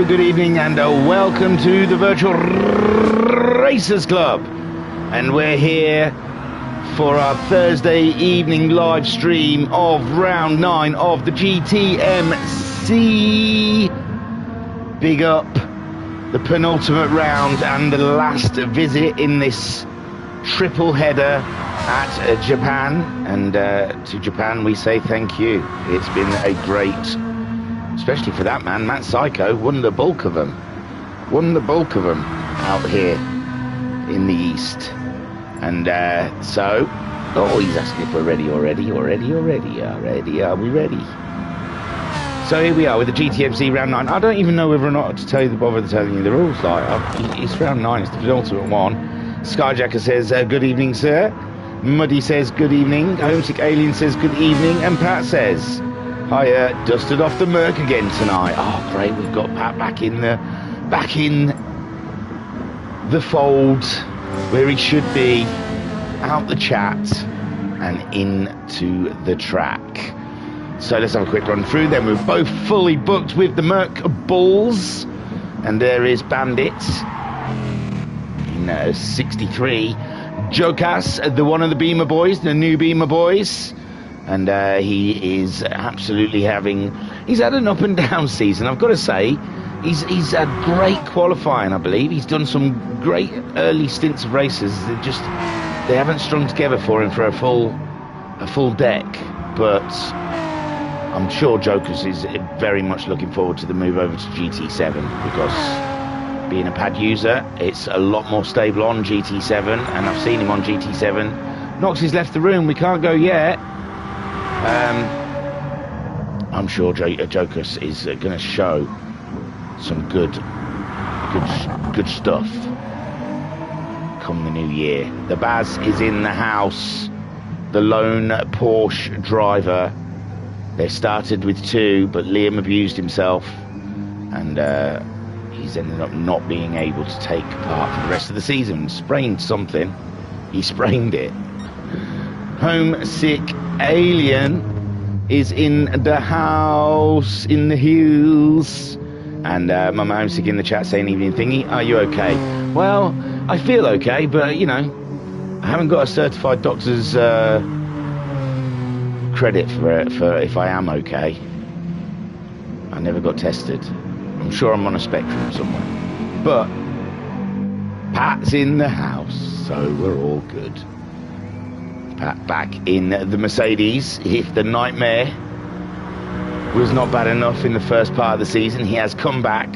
Hello, good evening, and welcome to the Virtual Racers Club. And we're here for our Thursday evening live stream of round 9 of the GTMC. Big up the penultimate round and the last visit in this triple header at Japan. And to Japan we say thank you. It's been a great, especially for that man, Matt Psycho, won the bulk of them out here in the East. And so, oh, he's asking if we're ready already. Are we ready? So here we are with the GTMC round 9. I don't even know whether or not to bother telling you the rules. Like, it's round 9, it's the penultimate one. Skyjacker says, good evening, sir. Muddy says, good evening. Homesick Alien says, good evening. And Pat says, I dusted off the Merc again tonight. Oh, great! We've got Pat back in the fold where he should be, out the chat and into the track. So let's have a quick run through. Then we're both fully booked with the Merc Bulls, and there is Bandit in 63. Jokas, the one of the Beamer boys, the new Beamer boys. And he is absolutely he's had an up and down season. I've got to say, he's had great qualifying, I believe. He's done some great early stints of races. They haven't strung together for him for a full deck. But I'm sure Jokers is very much looking forward to the move over to GT7, because being a pad user, it's a lot more stable on GT7, and I've seen him on GT7. Knox has left the room. We can't go yet. I'm sure Jokers is going to show some good stuff come the new year. The Baz is in the house, the lone Porsche driver. They started with 2, but Liam abused himself, and he's ended up not being able to take part for the rest of the season. Sprained something. He sprained it. Homesick Alien is in the house, in the hills. And Mama Homesick in the chat saying, evening thingy, are you okay? Well, I feel okay, but you know, I haven't got a certified doctor's credit for if I am okay. I never got tested. I'm sure I'm on a spectrum somewhere. But Pat's in the house, so we're all good. Pat back in the Mercedes. If the nightmare was not bad enough in the first part of the season, he has come back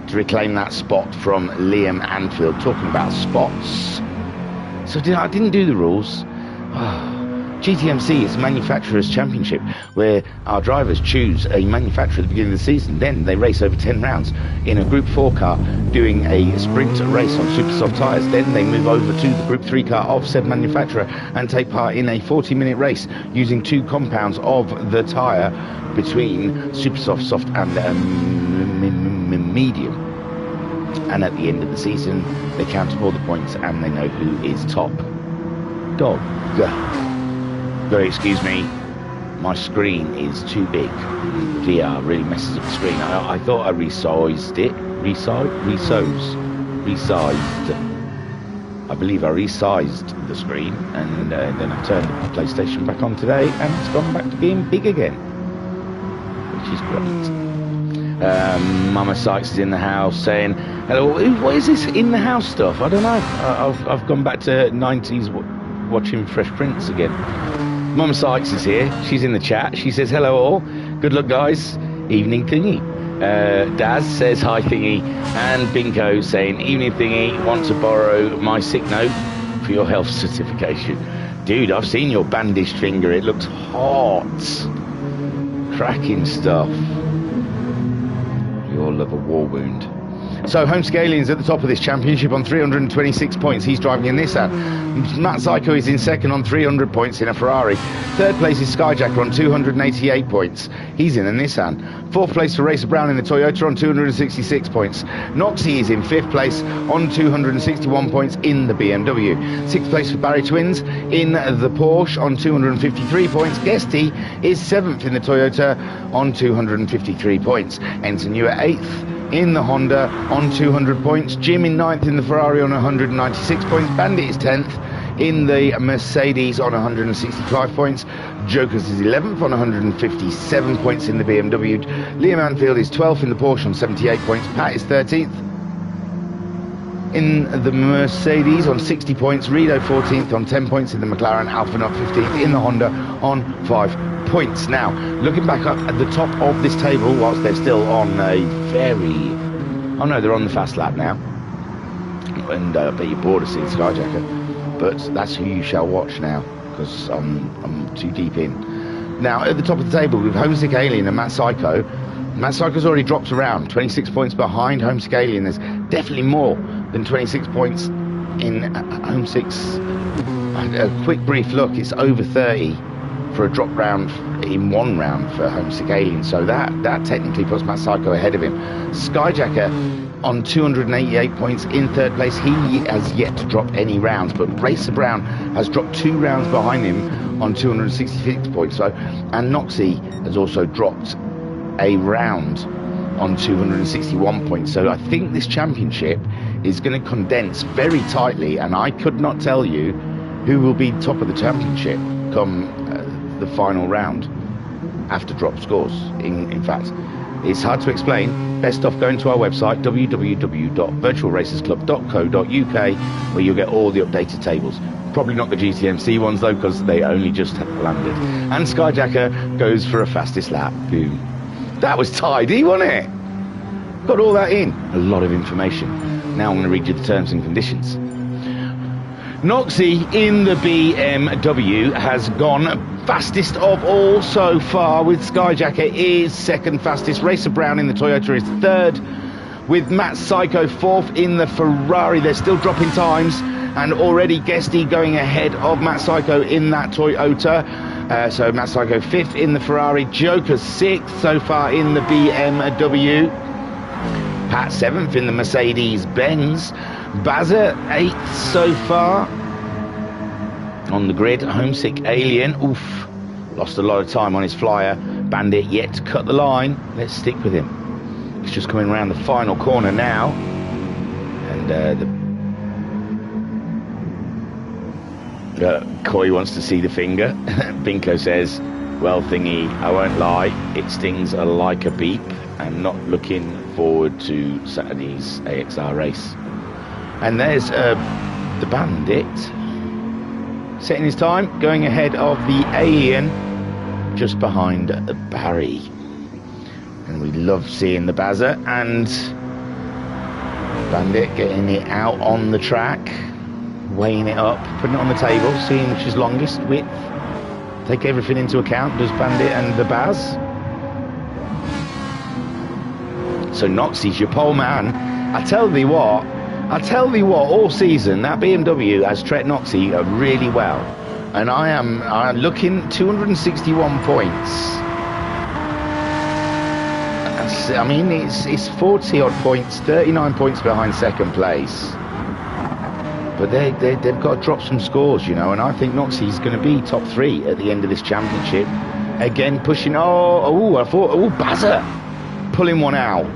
to reclaim that spot from Liam Anfield. Talking about spots, so I didn't do the rules. GTMC is a manufacturers championship where our drivers choose a manufacturer at the beginning of the season. Then they race over 10 rounds in a Group 4 car doing a sprint race on super soft tyres. Then they move over to the Group 3 car of said manufacturer and take part in a 40-minute race using 2 compounds of the tyre between super soft, soft and medium. And at the end of the season they count up all the points and they know who is top dog. Excuse me, my screen is too big. VR really messes up the screen. I thought I resized it. Resized. I believe I resized the screen, and then I turned the PlayStation back on today, and it's gone back to being big again, which is great. Mama Sykes is in the house saying, hello, what is this in the house stuff? I don't know. I've gone back to 90s watching Fresh Prince again. Mum Sykes is here. She's in the chat. She says, hello all. Good luck, guys. Evening thingy. Daz says, hi thingy. And Binko saying, evening thingy. Want to borrow my sick note for your health certification. Dude, I've seen your bandaged finger. It looks hot. Cracking stuff. You all love a war wound. So Homesick Alien's at the top of this championship on 326 points. He's driving a Nissan. Matt Psycho is in second on 300 points in a Ferrari. Third place is Skyjacker on 288 points. He's in a Nissan. Fourth place for Racer Brown in the Toyota on 266 points. Noxie is in fifth place on 261 points in the BMW. Sixth place for Barry Twins in the Porsche on 253 points. Guesty is seventh in the Toyota on 253 points. Ensign Ewer eighth. in the Honda on 200 points. Jim in 9th in the Ferrari on 196 points. Bandit is 10th in the Mercedes on 165 points. Jokers is 11th on 157 points in the BMW. Liam Anfield is 12th in the Porsche on 78 points. Pat is 13th in the Mercedes on 60 points. Rido 14th on 10 points in the McLaren. Alphanot 15th in the Honda on 5 points. Now, looking back up at the top of this table, whilst they're still on a very... Oh no, they're on the fast lap now. And I bet you're bored of seeing Skyjacker. But that's who you shall watch now, because I'm too deep in. Now, at the top of the table, with Homesick Alien and Matt Psycho. Matt Psycho's already dropped around, 26 points behind Homesick Alien. There's definitely more than 26 points in Homesick's. A quick brief look, it's over 30 for a drop round in one round for Homesick Alien. So that technically puts Matt Psycho ahead of him. Skyjacker on 288 points in third place. He has yet to drop any rounds, but Racer Brown has dropped 2 rounds behind him on 266 points. So, and Noxie has also dropped a round on 261 points. So I think this championship is going to condense very tightly, and I could not tell you who will be top of the championship come the final round after drop scores. In fact, it's hard to explain. Best off going to our website, www.virtualracersclub.co.uk, where you'll get all the updated tables. Probably not the GTMC ones though, because they only just landed. And Skyjacker goes for a fastest lap. Boom. That was tidy, wasn't it? Got all that in. A lot of information. Now I'm going to read you the terms and conditions. Noxie in the BMW has gone fastest of all so far, with Skyjacker is second fastest. Racer Brown in the Toyota is third, with Matt Psycho fourth in the Ferrari. They're still dropping times, and already Guesty going ahead of Matt Psycho in that Toyota. So Matt Psycho fifth in the Ferrari. Joker sixth so far in the BMW. Pat seventh in the Mercedes-Benz. Bazza eighth so far on the grid. Homesick Alien, oof, lost a lot of time on his flyer. Bandit yet to cut the line. Let's stick with him. He's just coming around the final corner now, and Coy wants to see the finger. Binko says, well, Thingy, I won't lie, it stings like a beep. I'm not looking forward to Saturday's AXR race. And there's the Bandit setting his time, going ahead of the Alien, just behind Barry. And we love seeing the Bazza and Bandit getting it out on the track, weighing it up, putting it on the table, seeing which is longest, width. Take everything into account, does Bandit and the Baz. So Noxie's your pole man. I tell thee what, all season that BMW has treated Noxie really well, and I'm looking 261 points. I mean, it's 40 odd points, 39 points behind second place, but they've got to drop some scores, you know. And I think Noxie's going to be top 3 at the end of this championship. Again, pushing. I thought Bazza pulling one out.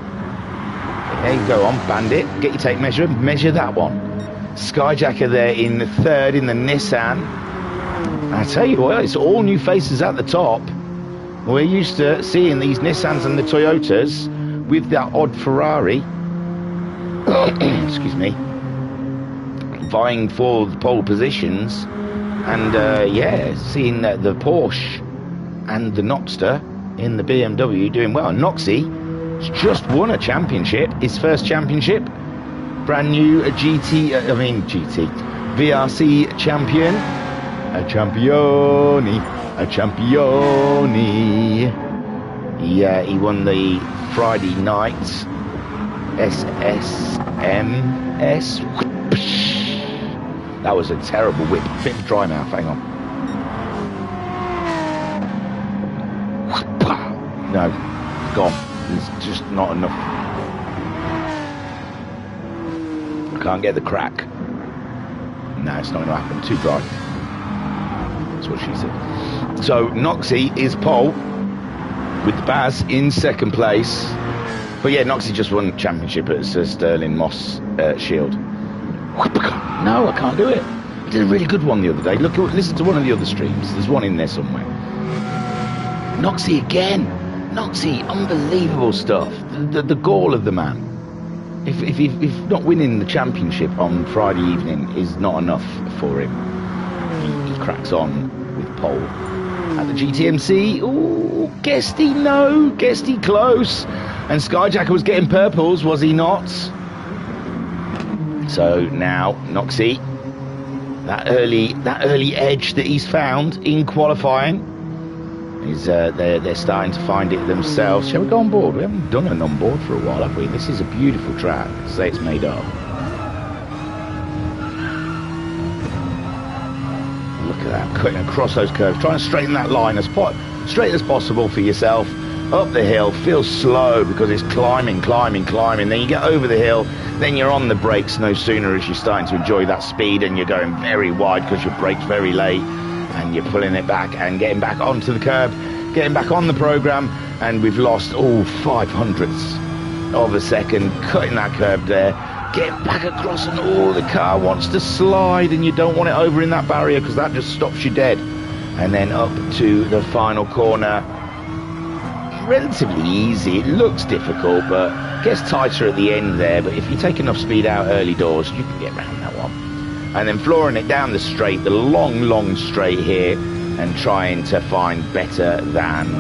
There you go on, Bandit. Get your tape measure. Measure that one. Skyjacker there in the third in the Nissan. And I tell you what, it's all new faces at the top. We're used to seeing these Nissans and the Toyotas with that odd Ferrari. Excuse me. Vying for the pole positions. And yeah, seeing the Porsche and the Noxter in the BMW doing well. Noxie just won a championship, his first championship, brand new VRC champion, a champione. Yeah, he won the Friday night SSMS. That was a terrible whip. Bit of dry mouth, hang on. No, gone. It's just not enough. I can't get the crack. No, it's not going to happen. Too dry. That's what she said. So Noxie is pole, with the Baz in second place. But yeah, Noxie just won championship at Sir Sterling Moss Shield. No, I can't do it. I did a really good one the other day. Listen to one of the other streams. There's one in there somewhere. Noxie again. Noxie, unbelievable stuff. The gall of the man. If not winning the championship on Friday evening is not enough for him, he cracks on with pole. At the GTMC, ooh, Guesty, no, Guesty close. And Skyjacker was getting purples, was he not? So now, Noxie, that early edge that he's found in qualifying, is they're starting to find it themselves. Shall we go on board? We haven't done an on board for a while, have we? This is a beautiful track. Say it's made up. Look at that, cutting across those curves. Try and straighten that line as straight as possible for yourself. Up the hill, feels slow because it's climbing. Then you get over the hill, then you're on the brakes no sooner as you're starting to enjoy that speed, and you're going very wide because your brake's very late. And you're pulling it back and getting back onto the curb, getting back on the program, and we've lost all 500ths of a second, cutting that curb there, get back across, and the car wants to slide, and you don't want it over in that barrier because that just stops you dead. And then up to the final corner, relatively easy. It looks difficult, but gets tighter at the end there. But if you take enough speed out early doors, you can get around that one. And then flooring it down the straight, the long straight here, and trying to find better than...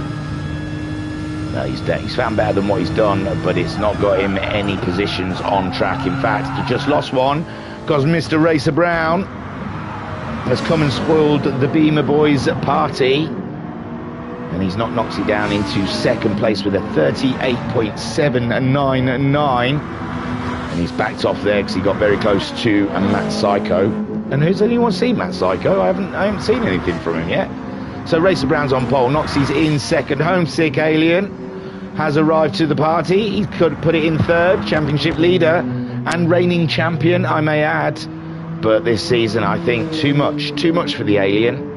No, he's found better than what he's done, but it's not got him any positions on track. In fact, he just lost one, because Mr. Racer Brown has come and spoiled the Beamer Boys party. And he's knocked Noxie down into second place with a 38.799. And he's backed off there because he got very close to Matt Psycho. And has anyone seen Matt Psycho? I haven't seen anything from him yet. So Racer Brown's on pole. Noxie's in second. Homesick Alien has arrived to the party. He could put it in third. Championship leader and reigning champion, I may add. But this season, I think too much for the Alien.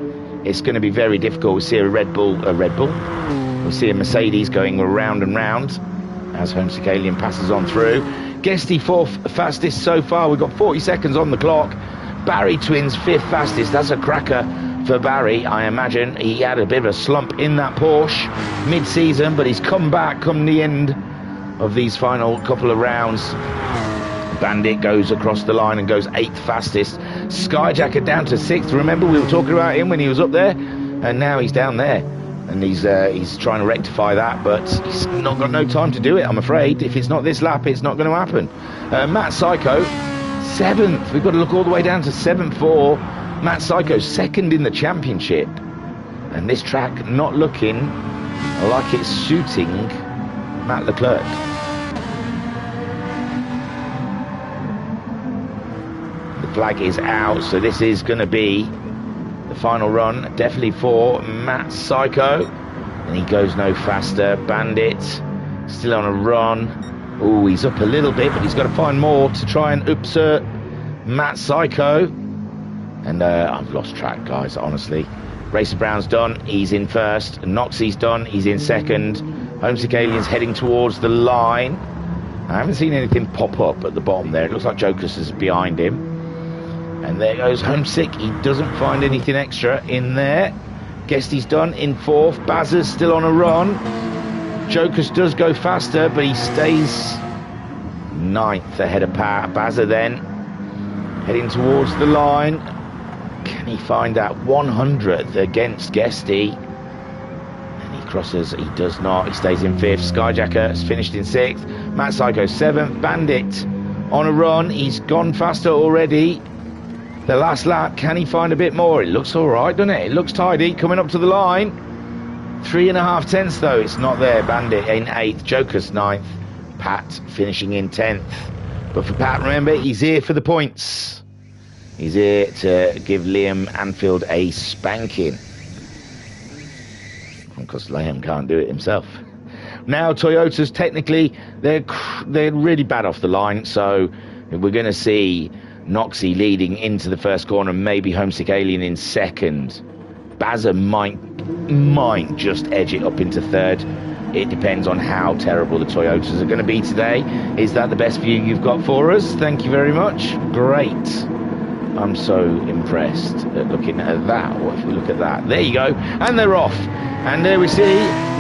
It's going to be very difficult. We see a Red Bull. We see a Mercedes going round and round as Homesick Alien passes on through. Guesty fourth fastest so far. We've got 40 seconds on the clock. Barry Twins fifth fastest. That's a cracker for Barry. I imagine he had a bit of a slump in that Porsche mid-season, but he's come back come the end of these final couple of rounds. Bandit goes across the line and goes eighth fastest. Skyjacker down to sixth. Remember, we were talking about him when he was up there, and now he's down there. And he's trying to rectify that, but he's not got no time to do it, I'm afraid. If it's not this lap, it's not going to happen. Matt Psycho, seventh. We've got to look all the way down to 7-4. Matt Psycho, second in the championship. And this track not looking like it's suiting Matt Leclerc. The flag is out, so this is going to be the final run, definitely for Matt Psycho. And he goes no faster. Bandit still on a run. Oh, he's up a little bit, but he's got to find more to try and upset Matt Psycho. And I've lost track, guys, honestly. Racer Brown's done, he's in first. Noxie's done, he's in second. Homesick Alien's heading towards the line. I haven't seen anything pop up at the bottom there. It looks like Joker's is behind him. And there goes Homesick. He doesn't find anything extra in there. Guesty's done in fourth. Bazza's still on a run. Joker's does go faster, but he stays ninth ahead of Pat. Bazza then heading towards the line. Can he find that 100th against Guesty? And he crosses. He does not. He stays in fifth. Skyjacker has finished in sixth. Matt Psycho seventh. Bandit on a run. He's gone faster already. The last lap, can he find a bit more? It looks all right, doesn't it? It looks tidy, coming up to the line. 3.5 tenths, though. It's not there. Bandit in 8th, Joker's 9th. Pat finishing in 10th. But for Pat, remember, he's here for the points. He's here to give Liam Anfield a spanking. Because Liam can't do it himself. Now, Toyotas, technically, they're really bad off the line. So we're going to see Noxie leading into the first corner, maybe Homesick Alien in second. Bazza might just edge it up into third. It depends on how terrible the Toyotas are going to be today. Is that the best view you've got for us? Thank you very much. Great. I'm so impressed at looking at that. What if we look at that? There you go. And they're off. And there we see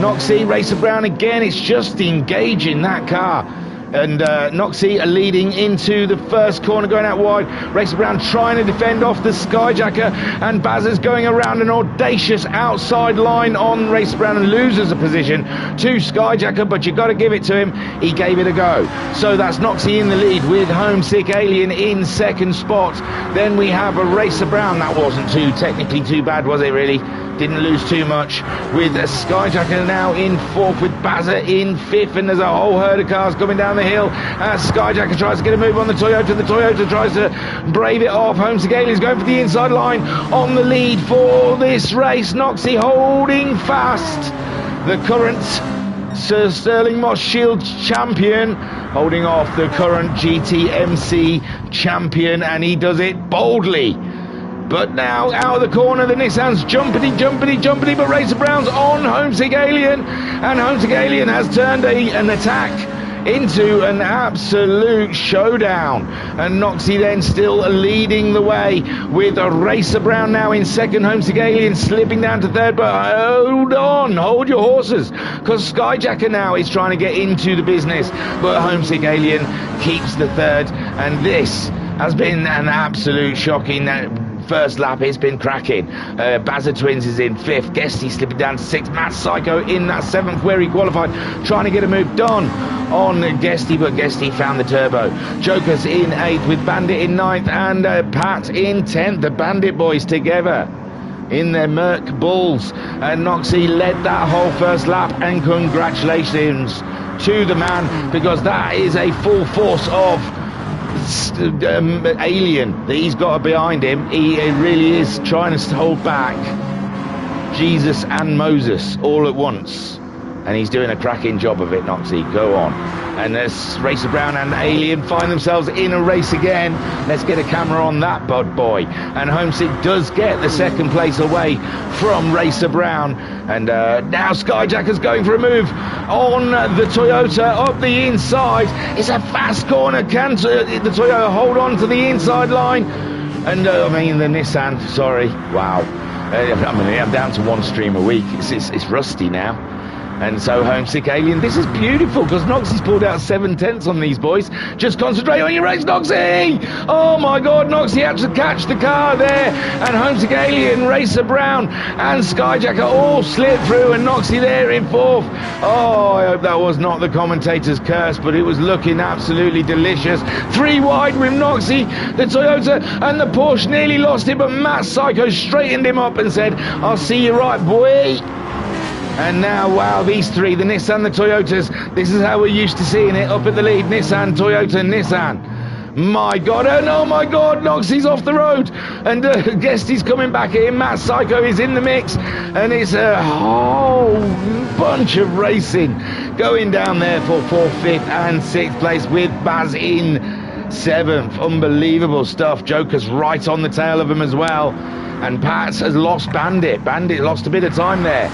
Noxie, Racer Brown again. It's just engaging that car. And Noxie are leading into the first corner, going out wide. Racer Brown trying to defend off the Skyjacker, and Bazza's going around an audacious outside line on Racer Brown and loses a position to Skyjacker, but you've got to give it to him. He gave it a go. So that's Noxie in the lead with Homesick Alien in second spot. Then we have a Racer Brown. That wasn't technically too bad, was it really? Didn't lose too much, with a Skyjacker now in fourth, with Bazza in fifth, and there's a whole herd of cars coming down the hill. Skyjacker tries to get a move on the Toyota. The Toyota tries to brave it off. Homesick Alien's going for the inside line on the lead for this race. Noxie holding fast. The current Sir Sterling Moss Shield champion holding off the current GTMC champion, and he does it boldly. But now, out of the corner, the Nissan's jumpity, but Racer Brown's on Homesick Alien, and Homesick Alien has turned an attack into an absolute showdown. And Noxie then still leading the way, with a Racer Brown now in second, Homesick Alien slipping down to third, but hold your horses, because Skyjacker now is trying to get into the business, but Homesick Alien keeps the third, and this has been an absolute shocking first lap. It's been cracking. Bazza Twins is in fifth. Guesty slipping down to sixth. Matt Psycho in that seventh, where he qualified, trying to get a move done on Guesty, but Guesty found the turbo. Joker's in eighth, with Bandit in ninth, and Pat in 10th. The Bandit boys together in their Merc Bulls. And Noxie led that whole first lap, and congratulations to the man, because that is a full force of Alien that he's got behind him. He really is trying to hold back Jesus and Moses all at once, and he's doing a cracking job of it. Noxie, go on. And there's Racer Brown and Alien find themselves in a race again. Let's get a camera on that bad boy. And Homesick does get the second place away from Racer Brown. And now Skyjacker's going for a move on the Toyota up the inside. It's a fast corner. Can the Toyota hold on to the inside line? And the Nissan, sorry, wow. I'm down to one stream a week. It's rusty now. And so Homesick Alien, this is beautiful, because Noxie's pulled out 7/10 on these boys. Just concentrate on your race, Noxie! Oh my God, Noxie had to catch the car there, and Homesick Alien, Racer Brown and Skyjacker all slipped through, and Noxie there in fourth. Oh, I hope that was not the commentator's curse, but it was looking absolutely delicious. 3 wide with Noxie, the Toyota and the Porsche nearly lost it, but Matt Psycho straightened him up and said, I'll see you right, boy. And now, wow, these three, the Nissan, the Toyotas, this is how we're used to seeing it up at the lead. Nissan, Toyota, Nissan. My God, and oh my God, Noxie's off the road. And Guesty's coming back in. Matt Psycho is in the mix. And it's a whole bunch of racing going down there for 4th, 5th and 6th place, with Baz in 7th. Unbelievable stuff. Joker's right on the tail of him as well. And Pat has lost Bandit. Bandit lost a bit of time there.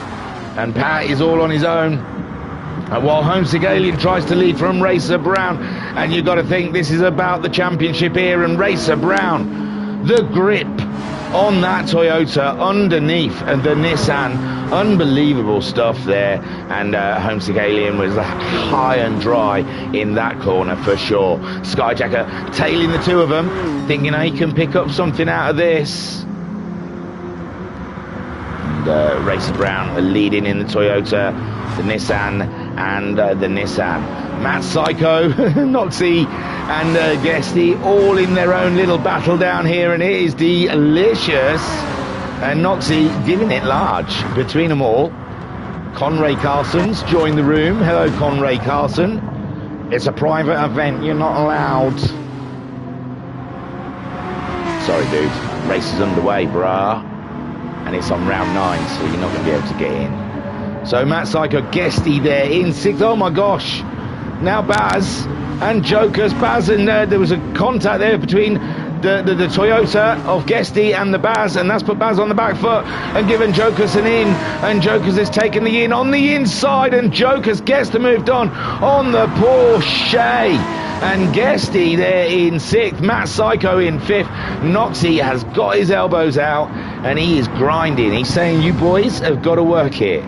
And Pat is all on his own, and while Homesick Alien tries to lead from Racer Brown. And you've got to think this is about the championship here, and Racer Brown, the grip on that Toyota underneath, and the Nissan, unbelievable stuff there. And Homesick Alien was high and dry in that corner for sure. Skyjacker tailing the two of them, thinking he can pick up something out of this. Racer Brown leading in the Toyota, the Nissan, and the Nissan. Matt Psycho, Noxie, and Guesty all in their own little battle down here, and it is delicious. And Noxie giving it large between them all. Conray Carson's joined the room. Hello, Conray Carson. It's a private event, you're not allowed. Sorry, dude. Race is underway, brah. And it's on round 9, so you're not going to be able to get in. So Matt Psycho, Guesty there in 6th. Oh my gosh. Now Baz and Joker's. Baz, and there was a contact there between the Toyota of Guesty and the Baz, and that's put Baz on the back foot and given Jokers an in, and Jokers has taken the in on the inside, and Jokers gets to moved on the Porsche, and Guesty there in 6th, Matt Psycho in 5th. Noxie has got his elbows out and he is grinding. He's saying, you boys have got to work here.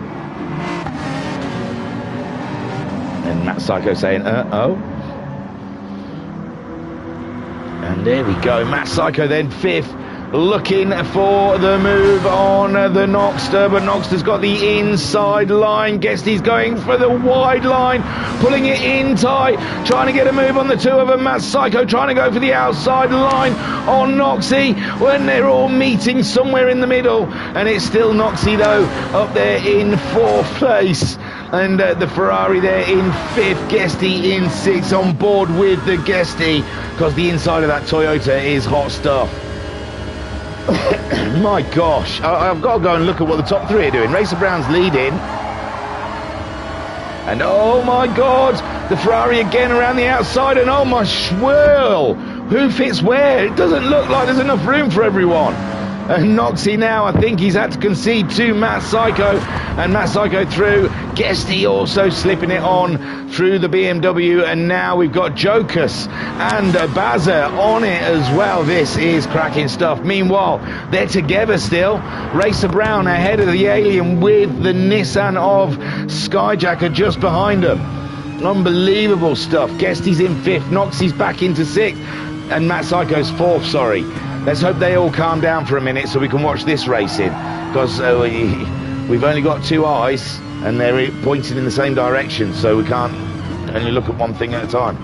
And Matt Psycho saying, oh. And there we go, Matt Psycho then 5th, looking for the move on the Noxter, but Noxter's got the inside line. Guesty's going for the wide line, pulling it in tight, trying to get a move on the two of them. Matt Psycho trying to go for the outside line on Noxie when they're all meeting somewhere in the middle, and it's still Noxie though up there in 4th place. And the Ferrari there in 5th, Guesty in 6th, on board with the Guesty, because the inside of that Toyota is hot stuff. My gosh, I've got to go and look at what the top 3 are doing. Racer Brown's leading. And oh my God, the Ferrari again around the outside, and oh my swirl, who fits where? It doesn't look like there's enough room for everyone. And Noxie now, I think he's had to concede to Matt Psycho, and Matt Psycho through. Guesty also slipping it on through the BMW, and now we've got Jokus and Baza on it as well. This is cracking stuff. Meanwhile, they're together still. Racer Brown ahead of the Alien with the Nissan of Skyjacker just behind them. Unbelievable stuff. Guesty's in 5th, Noxie's back into 6th, and Matt Psycho's 4th, sorry. Let's hope they all calm down for a minute so we can watch this racing, because we've only got 2 eyes and they're pointing in the same direction, so we can't only look at one thing at a time.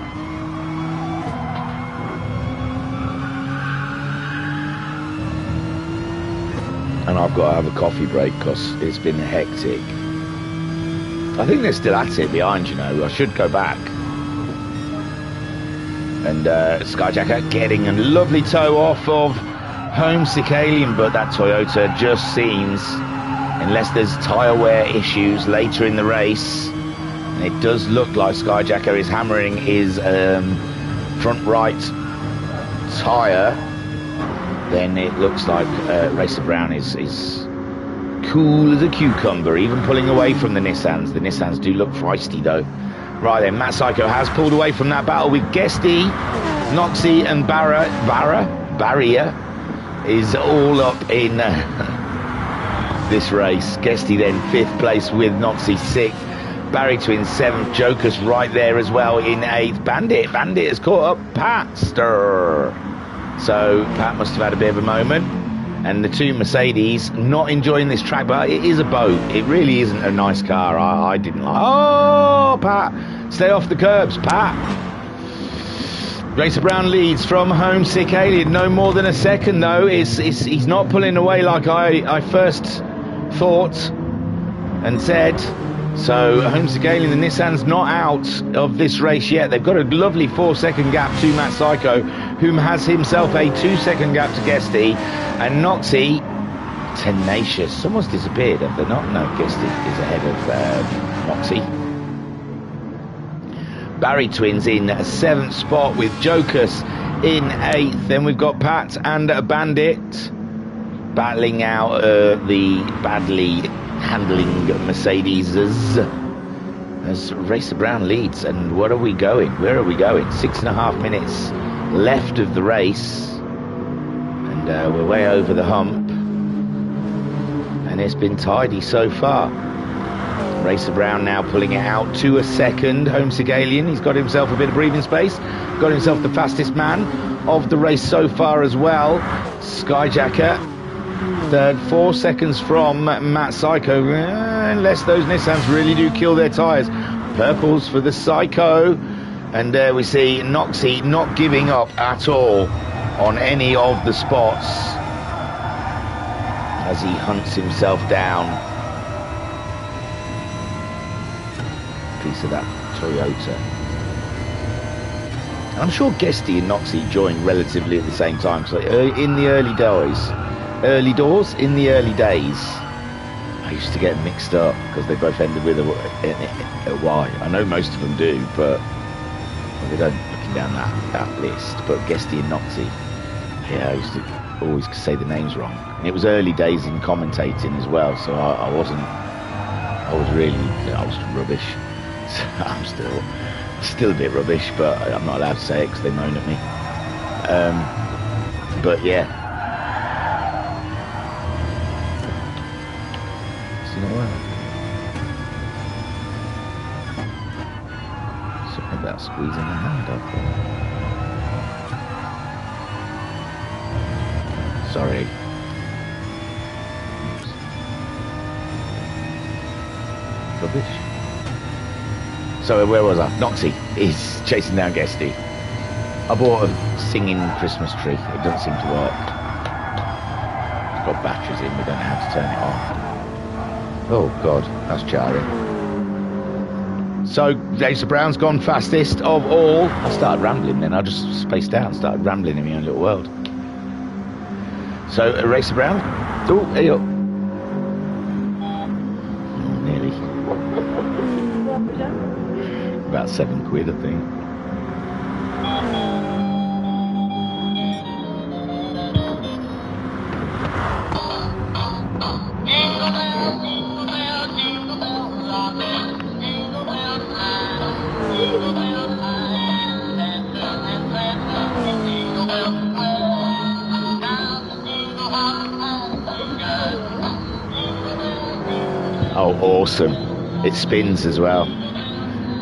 And I've got to have a coffee break because it's been hectic. I think they're still at it behind, you know. I should go back. And Skyjacker getting a lovely tow off of Homesick Alien, but that Toyota just seems, unless there's tyre wear issues later in the race, and it does look like Skyjacker is hammering his front right tyre, then it looks like Racer Brown is cool as a cucumber, even pulling away from the Nissans. The Nissans do look feisty though. Right then, Matt Psycho has pulled away from that battle with Guesty. Noxie and Barrier is all up in this race. Guesty then 5th place with Noxie 6th. Barry Twin 7th. Joker's right there as well in 8th. Bandit has caught up Patster. So Pat must have had a bit of a moment. And the 2 Mercedes not enjoying this track, but it is a boat. It really isn't a nice car. I didn't like. Oh, Pat, stay off the curbs, Pat. Racer Brown leads from Homesick Alien. No more than a second though. He's not pulling away like I first thought and said. So Homesick Alien, the Nissan's not out of this race yet. They've got a lovely 4-second gap to Matt Psycho, whom has himself a 2-second gap to Guesty. And Noxie, tenacious. Someone's disappeared, have they not? No, Guesty is ahead of Noxie. Barry Twins in 7th spot with Jokus in 8th. Then we've got Pat and Bandit battling out the badly handling Mercedes as Racer Brown leads. And what are we going? Where are we going? 6.5 minutes left of the race, and we're way over the hump, and it's been tidy so far. Racer Brown now pulling it out to a second. Homesick Alien, he's got himself a bit of breathing space, got himself the fastest man of the race so far as well. Skyjacker third, 4 seconds from Matt Psycho, unless those Nissans really do kill their tyres. Purples for the Psycho, and there we see Noxie not giving up at all on any of the spots as he hunts himself down. Piece of that Toyota. And I'm sure Guesty and Noxie joined relatively at the same time, so in the early days, I used to get mixed up because they both ended with a Y. I know most of them do, but they don't looking down that list. But Guesty and Noxie, Yeah, I used to always say the names wrong. And it was early days in commentating as well, so I was rubbish. So I'm still a bit rubbish, but I'm not allowed to say it because they moan at me. But yeah. Something about squeezing the hand up. Sorry. Rubbish. So where was I? Noxie is chasing down Guesty. I bought a singing Christmas tree. It doesn't seem to work. It's got batteries in. We don't know how to turn it off. Oh God, that's jarring. So Racer Brown's gone fastest of all. I started rambling then. I just spaced out and started rambling in my own little world. So Racer Brown. Oh, hey up. Oh, nearly. About £7, I think. Oh, awesome. It spins as well.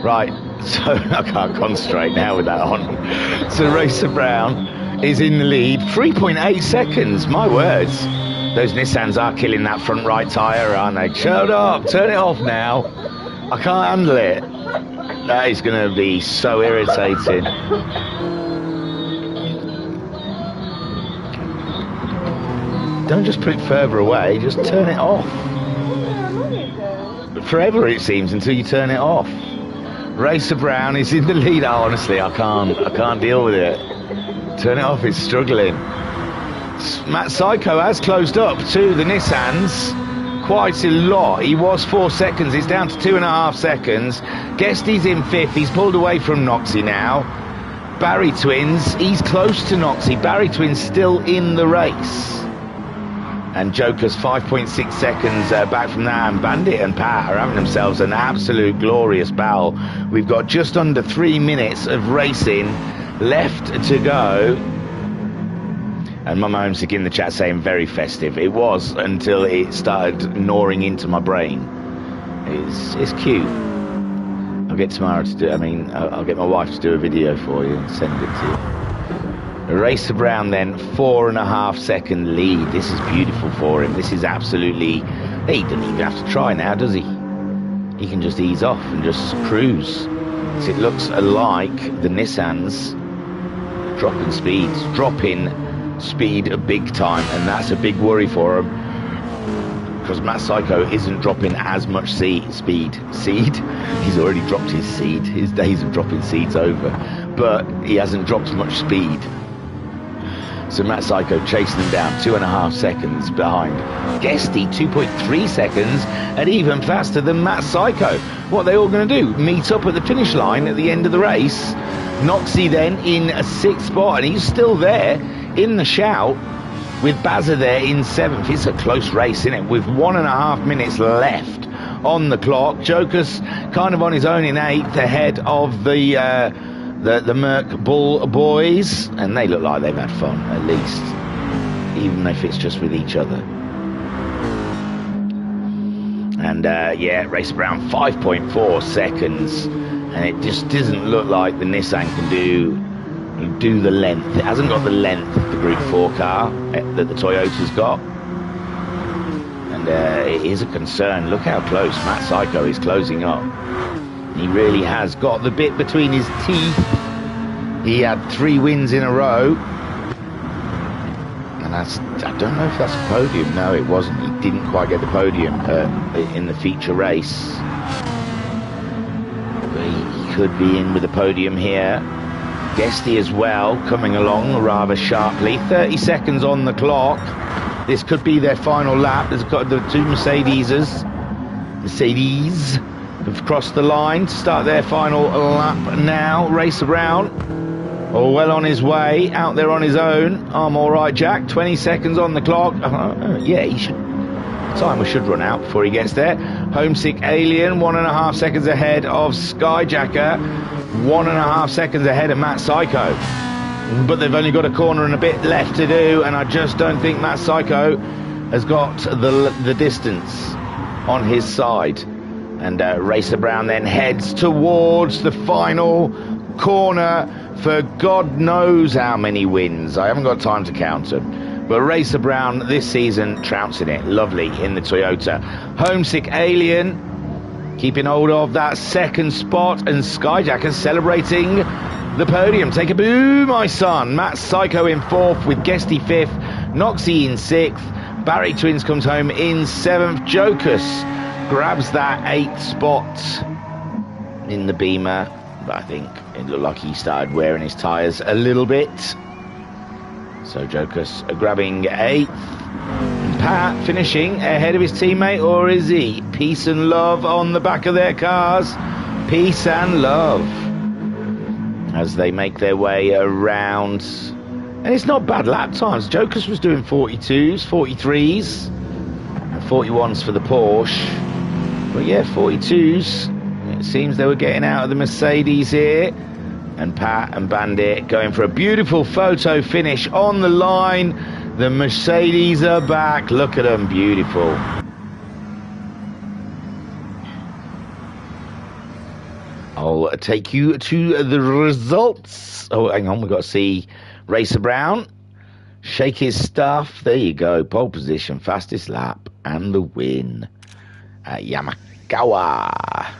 Right, so I can't concentrate now with that on. So Racer Brown is in the lead. 3.8 seconds, my words. Those Nissans are killing that front right tyre, aren't they? Shut up, turn it off now. I can't handle it. That is going to be so irritating. Don't just put it further away, just turn it off. Forever it seems until you turn it off. Racer Brown is in the lead. Oh, honestly, I can't deal with it. Turn it off, it's struggling. Matt Psycho has closed up to the Nissans quite a lot. He was 4 seconds, it's down to 2.5 seconds. Guesty's in 5th, he's pulled away from Noxie now. Barry Twins, he's close to Noxie. Barry Twins still in the race. And Joker's 5.6 seconds back from that, and Bandit and Pat are having themselves an absolute glorious battle. We've got just under 3 minutes of racing left to go. And Mama Homesick in the chat saying very festive. It was until it started gnawing into my brain. It's cute. I'll get tomorrow to do. I'll get my wife to do a video for you and send it to you. Racer Brown then 4.5 second lead. This is beautiful for him. This is absolutely. He doesn't even have to try now, does he? He can just ease off and just cruise. So it looks like the Nissans dropping speed big time, and that's a big worry for him because Matt Psycho isn't dropping as much speed. He's already dropped his seed. His days of dropping seeds over, but he hasn't dropped much speed. So Matt Psycho chasing him down 2.5 seconds behind. Guesty 2.3 seconds and even faster than Matt Psycho. What are they all going to do? Meet up at the finish line at the end of the race. Noxie then in a 6th spot, and he's still there in the shout with Bazza there in 7th. It's a close race, isn't it? With 1.5 minutes left on the clock. Joker's kind of on his own in 8th ahead of the Merc Bull boys, and they look like they've had fun at least, even if it's just with each other. And yeah, Racer Brown 5.4 seconds, and it just doesn't look like the Nissan can do the length. It hasn't got the length of the Group 4 car that the Toyota's got, and it is a concern. Look how close Matt Psycho is closing up. He really has got the bit between his teeth. He had 3 wins in a row. And I don't know if that's a podium. No, it wasn't. He didn't quite get the podium in the feature race. But he could be in with a podium here. Guesty as well, coming along rather sharply. 30 seconds on the clock. This could be their final lap. There's got the 2 Mercedes have crossed the line to start their final lap now. Racer Brown Oh, well on his way, out there on his own. I'm all right, Jack. 20 seconds on the clock. Yeah, he should. Timer should run out before he gets there. Homesick Alien, 1.5 seconds ahead of Skyjacker. 1.5 seconds ahead of Matt Psycho. But they've only got a corner and a bit left to do, and I just don't think Matt Psycho has got the distance on his side. And Racer Brown then heads towards the final corner for God knows how many wins. I haven't got time to count them. But Racer Brown this season trouncing it. Lovely in the Toyota. Homesick Alien keeping hold of that second spot, and Skyjacker celebrating the podium. Take a boo, my son. Matt Psycho in 4th with Guesty 5th. Noxie in 6th. Barry Twins comes home in 7th. Jocus grabs that 8th spot in the Beamer. But I think it looked like he started wearing his tyres a little bit. So Jocus grabbing 8th. And Pat finishing ahead of his teammate, or is he? Peace and love on the back of their cars. Peace and love as they make their way around. And it's not bad lap times. Jocus was doing 42s, 43s, and 41s for the Porsche. But yeah, 42s. It seems they were getting out of the Mercedes here. And Pat and Bandit going for a beautiful photo finish on the line. The Mercedes are back. Look at them, beautiful. I'll take you to the results. Oh, hang on, we've got to see Racer Brown shake his stuff. There you go, pole position, fastest lap, and the win at Yamakawa.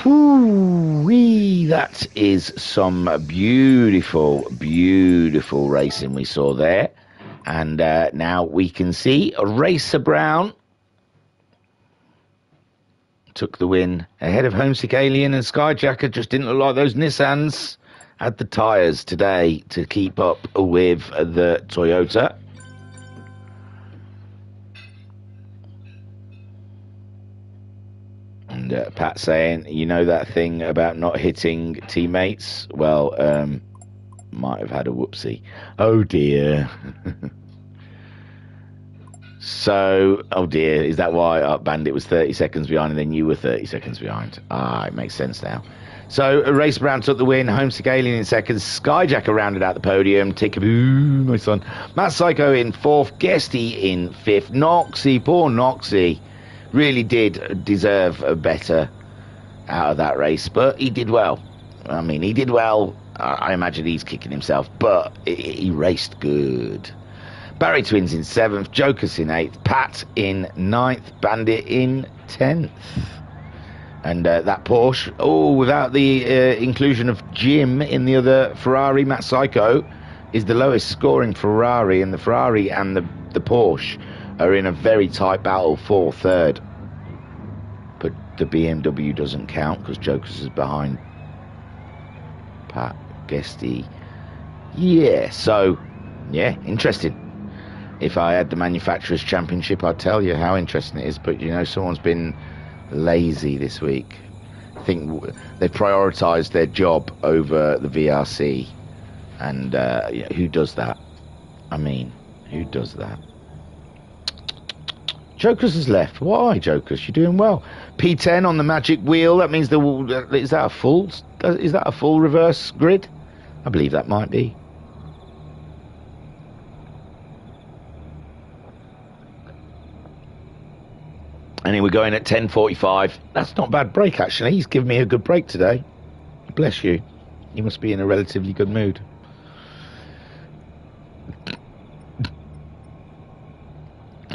Whoo-wee, that is some beautiful, beautiful racing we saw there. And now we can see Racer Brown took the win ahead of Homesick Alien, and Skyjacker just didn't look like those Nissans had the tyres today to keep up with the Toyota. And Pat saying, you know that thing about not hitting teammates? Well, might have had a whoopsie. Oh dear. So, oh dear, is that why Bandit was 30 seconds behind and then you were 30 seconds behind? Ah, it makes sense now. So, Racer Brown took the win, Homesick Alien in 2nd, Skyjacker rounded out the podium, Tickaboo, my son. Matt Psycho in 4th, Guesty in 5th, Noxie, poor Noxie, really did deserve a better out of that race, but he did well. I mean, he did well. I imagine he's kicking himself, but he raced good. Barry Twins in 7th, Jocus in 8th, Pat in 9th, Bandit in 10th. And that Porsche, without the inclusion of Jim in the other Ferrari, Matt Psycho is the lowest scoring Ferrari, and the Ferrari and the Porsche are in a very tight battle for 3rd. But the BMW doesn't count because Jocus is behind Pat, Guesty. Yeah, so, yeah, interesting. If I had the Manufacturers' Championship, I'd tell you how interesting it is. But, you know, someone's been lazy this week. I think they prioritised their job over the VRC. And who does that? I mean, who does that? Jocus has left. Why, Jocus? You're doing well. P10 on the magic wheel. That means is that a full reverse grid? I believe that might be. And we're going at 10:45. That's not a bad break, actually. He's given me a good break today. Bless you. You must be in a relatively good mood.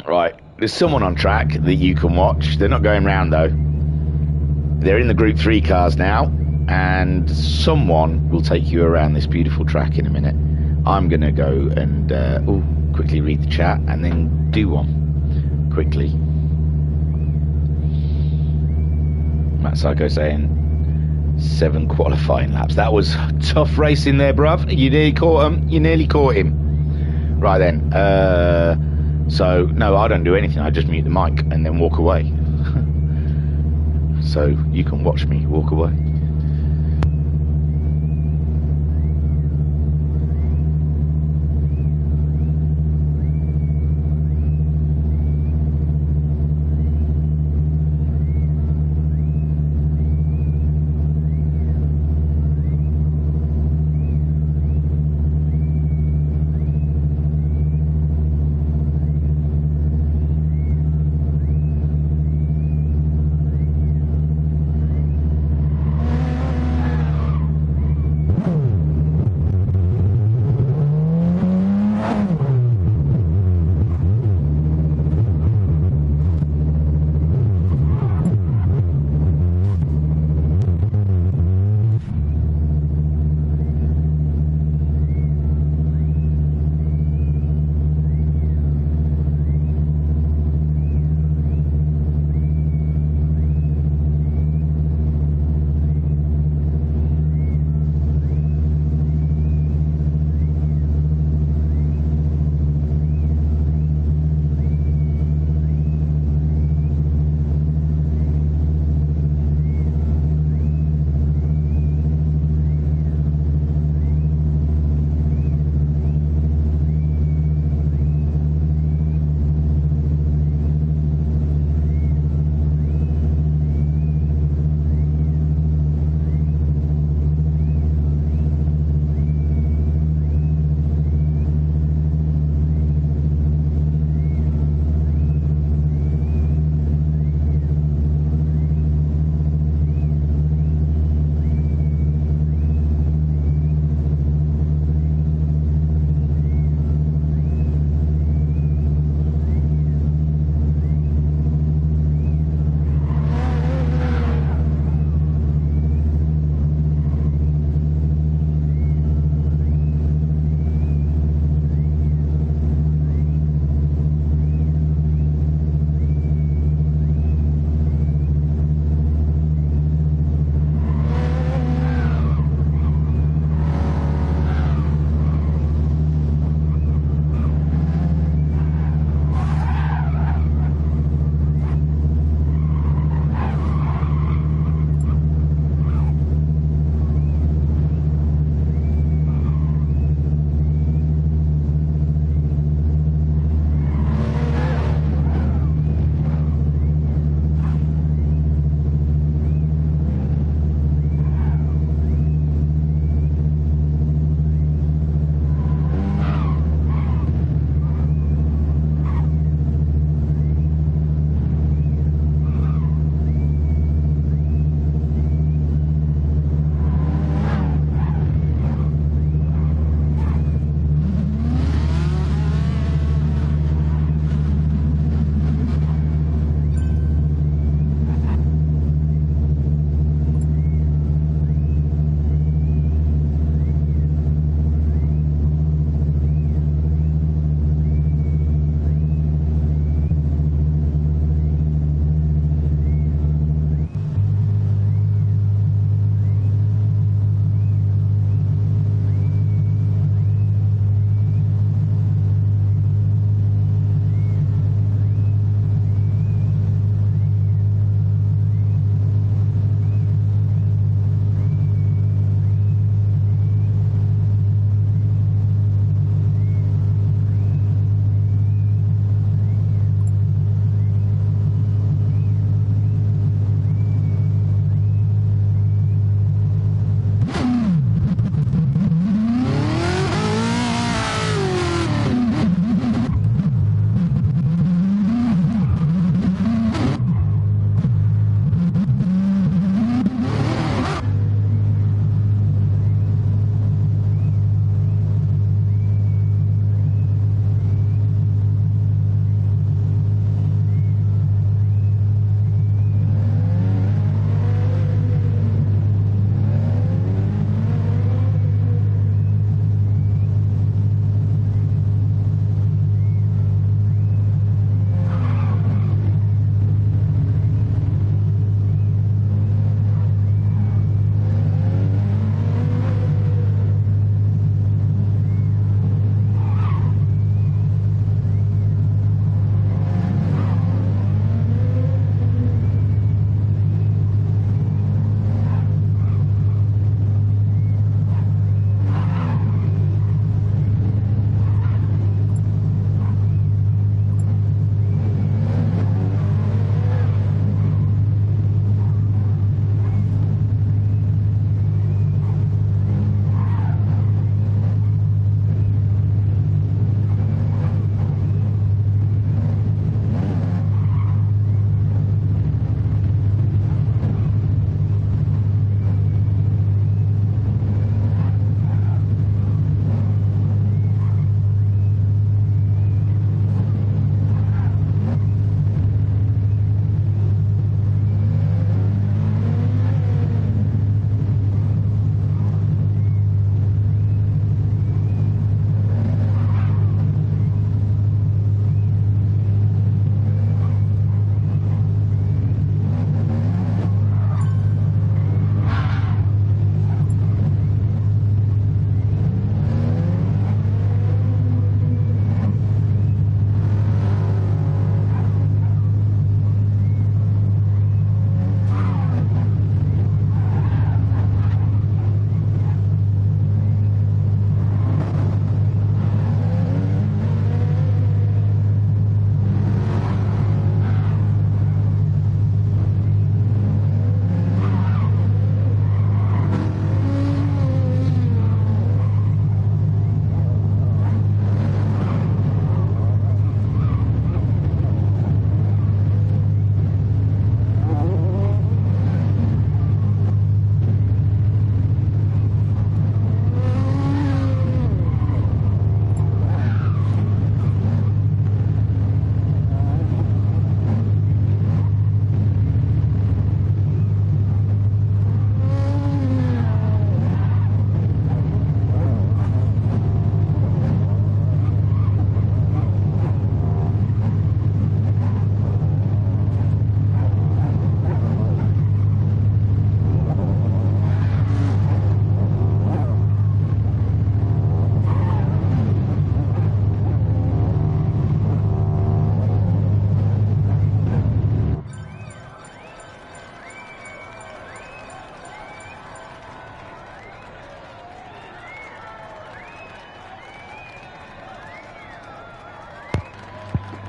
Right. There's someone on track that you can watch. They're not going round, though. They're in the Group 3 cars now. And someone will take you around this beautiful track in a minute. I'm going to go and quickly read the chat and then do one. Quickly. Matt Psycho saying 7 qualifying laps. That was tough racing there, bruv. You nearly caught him. You nearly caught him. Right then. So, no, I don't do anything. I just mute the mic and then walk away. So you can watch me walk away.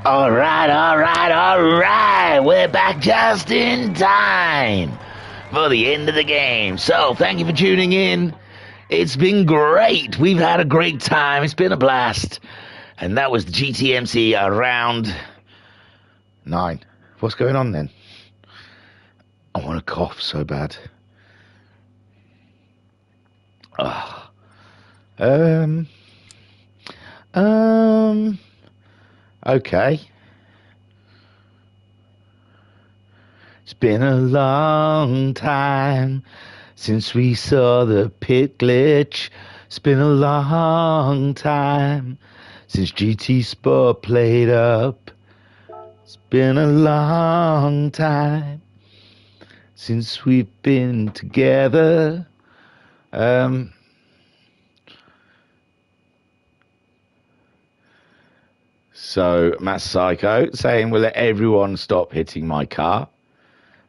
All right. We're back just in time for the end of the game. So, thank you for tuning in. It's been great. We've had a great time. It's been a blast. And that was the GTMC round 9. What's going on then? I want to cough so bad. Okay. It's been a long time since we saw the pit glitch. It's been a long time since GTSport played up. It's been a long time since we've been together. So Matt Psycho saying, will let everyone stop hitting my car.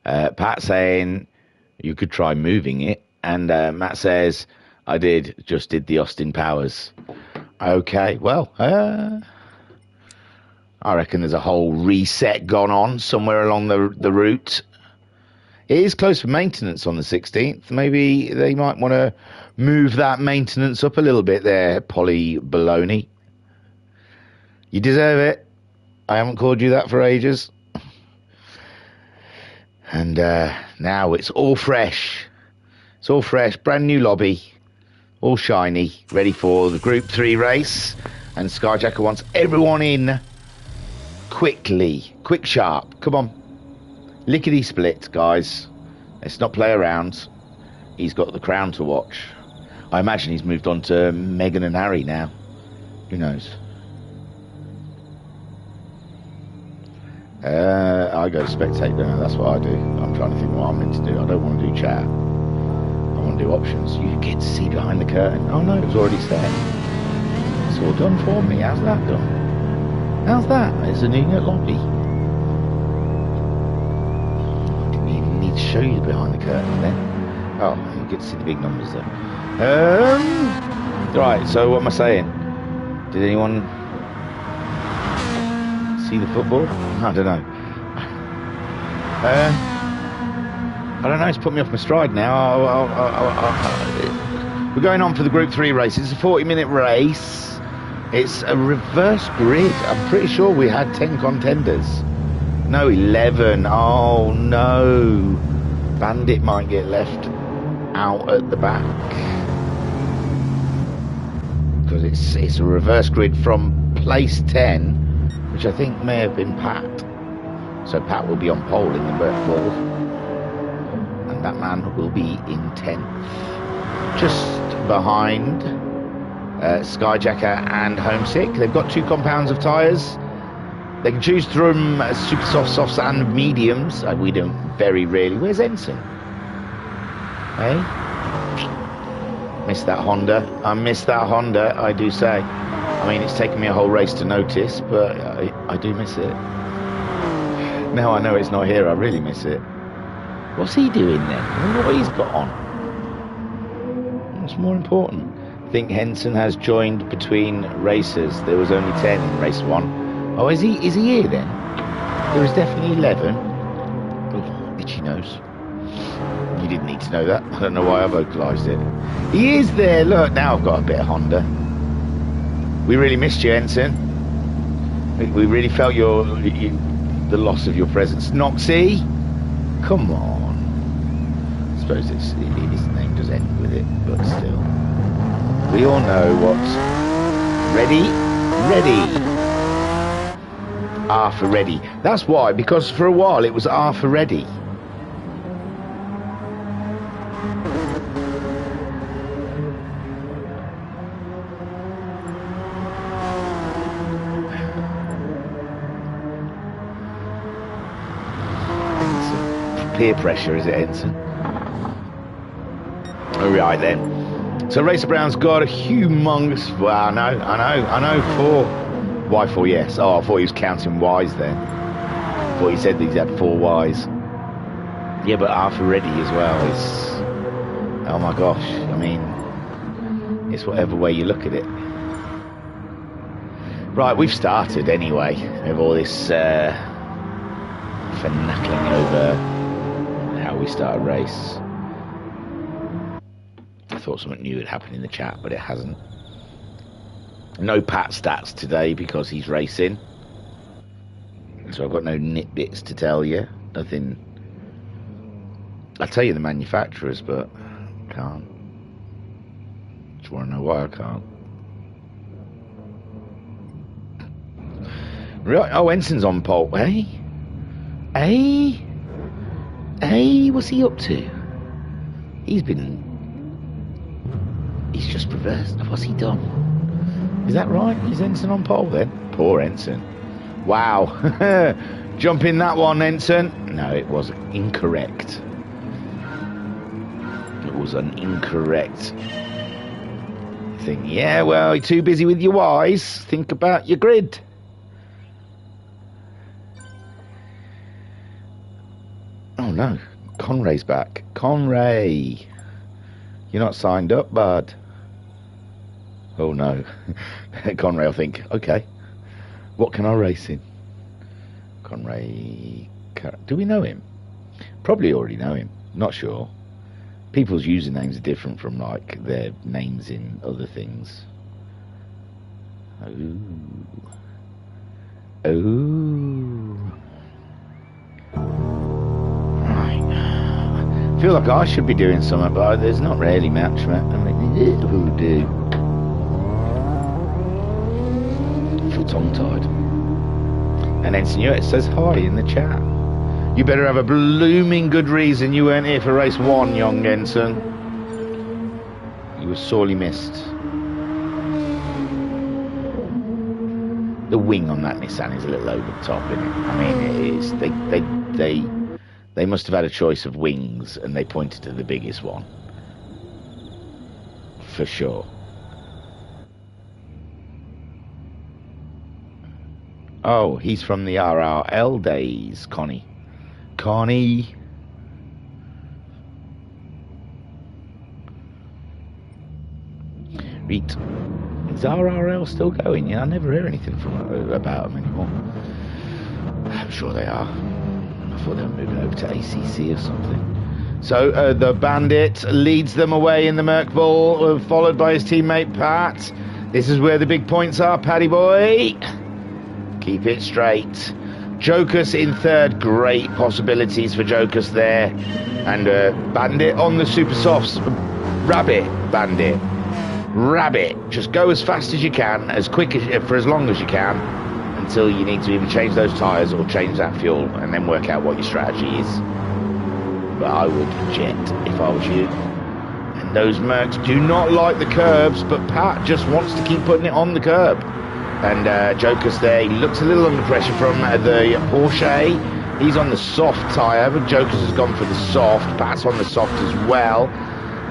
Pat saying, you could try moving it. And Matt says, I just did the Austin Powers. Okay, well, I reckon there's a whole reset gone on somewhere along the route. It is close for maintenance on the 16th. Maybe they might want to move that maintenance up a little bit there, Polly Baloney. You deserve it. I haven't called you that for ages. And now it's all fresh. It's all fresh, brand new lobby, all shiny, ready for the Group 3 race. And Skyjacker wants everyone in quickly, quick sharp. Come on. Lickety split, guys. Let's not play around. He's got the crown to watch. I imagine he's moved on to Meghan and Harry now. Who knows? I go to spectate, don't I? That's what I do. I'm trying to think what I'm meant to do. I don't want to do chat. I want to do options. You get to see behind the curtain. Oh no, it was already set. It's all done for me. How's that done? How's that? It's a new lobby. I didn't even need to show you behind the curtain then. Oh, you get to see the big numbers there. Right, so what am I saying? Did anyone see the football? I don't know. I don't know, it's put me off my stride now. We're going on for the Group 3 race. It's a 40-minute race. It's a reverse grid. I'm pretty sure we had 10 contenders. No, 11. Oh, no. Bandit might get left out at the back. Because it's a reverse grid from place 10, which I think may have been Pat. So Pat will be on pole in the Burt Ball. And that man will be in 10th. Just behind Skyjacker and Homesick. They've got 2 compounds of tyres. They can choose from super soft, softs and mediums. We don't very rarely. Where's Ensign? Hey? Missed that Honda. I missed that Honda, I do say. I mean, it's taken me a whole race to notice, but I do miss it. Now I know it's not here, I really miss it. What's he doing then? I wonder what he's got on. What's more important? I think Henson has joined between races. There was only 10 in race 1. Oh, is he here then? There was definitely 11. Oh, itchy nose. You didn't need to know that. I don't know why I vocalised it. He is there. Look, now I've got a bit of Honda. We really missed you, Ensign. We really felt the loss of your presence. Noxie, come on. I suppose his name does end with it, but still. We all know what's ready. R for ready. That's why, because for a while it was R for ready. Peer pressure, is it, Ensign? All right then. So Racer Brown's got a humongous. Well, I know. 4. Why 4? Yes. Oh, I thought he was counting Ys then. I thought he said these had 4 Ys. Yeah, but R for ready as well. It's. Oh my gosh. I mean, it's whatever way you look at it. Right, we've started anyway with all this finagling over how we start a race. I thought something new had happened in the chat, but it hasn't. No Pat stats today because he's racing. So I've got no nitbits to tell you. Nothing. I'll tell you the manufacturers, but I can't. Do you want to know why I can't? Right. Oh, Ensign's on pole. Hey? Hey? Hey, what's he up to? He's just reversed. What's he done? Is that right? Is Ensign on pole then? Poor Ensign. Wow. Jump in that one, Ensign. No, it was incorrect. It was an incorrect thing. Yeah, well, you're too busy with your Ys. Think about your grid. Oh no, Conray's back. Conray, you're not signed up, bud. Oh no. Conray will think, okay, what can I race in? Conray, do we know him? Probably already know him, not sure. People's usernames are different from like their names in other things. Oh. I feel like I should be doing something, but there's not really much. I mean, who do? I feel tongue-tied. And Ensign it says hi in the chat. You better have a blooming good reason you weren't here for race 1, young Ensign. You were sorely missed. The wing on that Nissan is a little over the top, isn't it? I mean, it is. They must have had a choice of wings and they pointed to the biggest one. For sure. Oh, he's from the RRL days, Connie. Connie. Reet. Is RRL still going? Yeah, I never hear anything about them anymore. I'm sure they are. I thought they were moving over to ACC or something. So the Bandit leads them away in the Merc Ball, followed by his teammate Pat. This is where the big points are, Paddy boy. Keep it straight. Jokus in third. Great possibilities for Jokus there. And Bandit on the super softs. Rabbit, Bandit. Rabbit. Just go as fast as you can, as quick as for as long as you can, until you need to either change those tyres or change that fuel, and then work out what your strategy is. But I would jet if I was you. And those Mercs do not like the curbs, but Pat just wants to keep putting it on the curb. And Jokus there, he looks a little under pressure from the Porsche. He's on the soft tyre, but Jokus has gone for the soft. Pat's on the soft as well.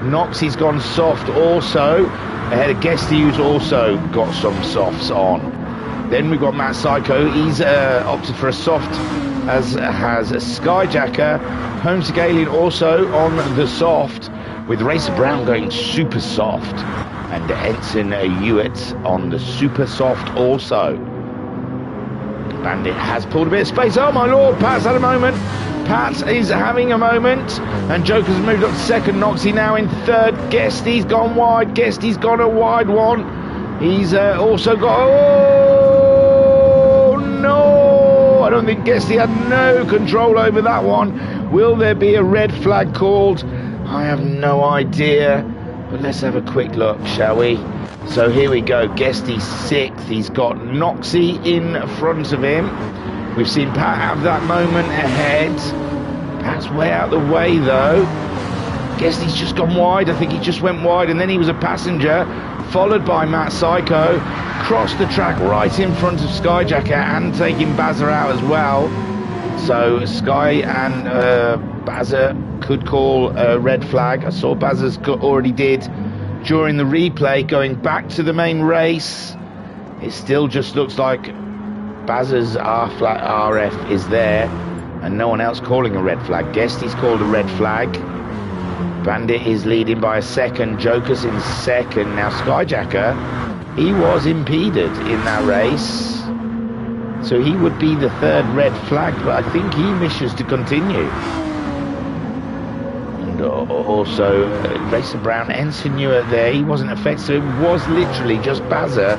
Noxie's gone soft also. Ahead of Guesty, who's also got some softs on. Then we've got Matt Psycho. He's opted for a soft, as has a Skyjacker. Holmes Galen also on the soft, with Racer Brown going super soft. And Ensign Hewitt on the super soft also. Bandit has pulled a bit of space. Oh my lord, Pat's had a moment. Pat is having a moment. And Joker's moved up to second. Noxie now in third. Guesty's gone wide. Guesty's gone a wide one. He's also got... Oh no! I don't think Guesty had no control over that one. Will there be a red flag called? I have no idea. But let's have a quick look, shall we? So here we go. Guesty's sixth. He's got Noxie in front of him. We've seen Pat have that moment ahead. Pat's way out the way, though. Guesty's just gone wide. I think he just went wide, and then he was a passenger, followed by Matt Psycho. Crossed the track right in front of Skyjacker and taking Bazza out as well. So Sky and Bazza could call a red flag. I saw Bazza's already did during the replay. Going back to the main race, it still just looks like Bazza's RF is there and no one else calling a red flag. Guesty's called a red flag. Bandit is leading by a second. Joker's in second. Now Skyjacker He was impeded in that race. So he would be the third red flag, but I think he wishes to continue. And also, Racer Brown, Ensign Newer there, he wasn't affected. So it was literally just Bazza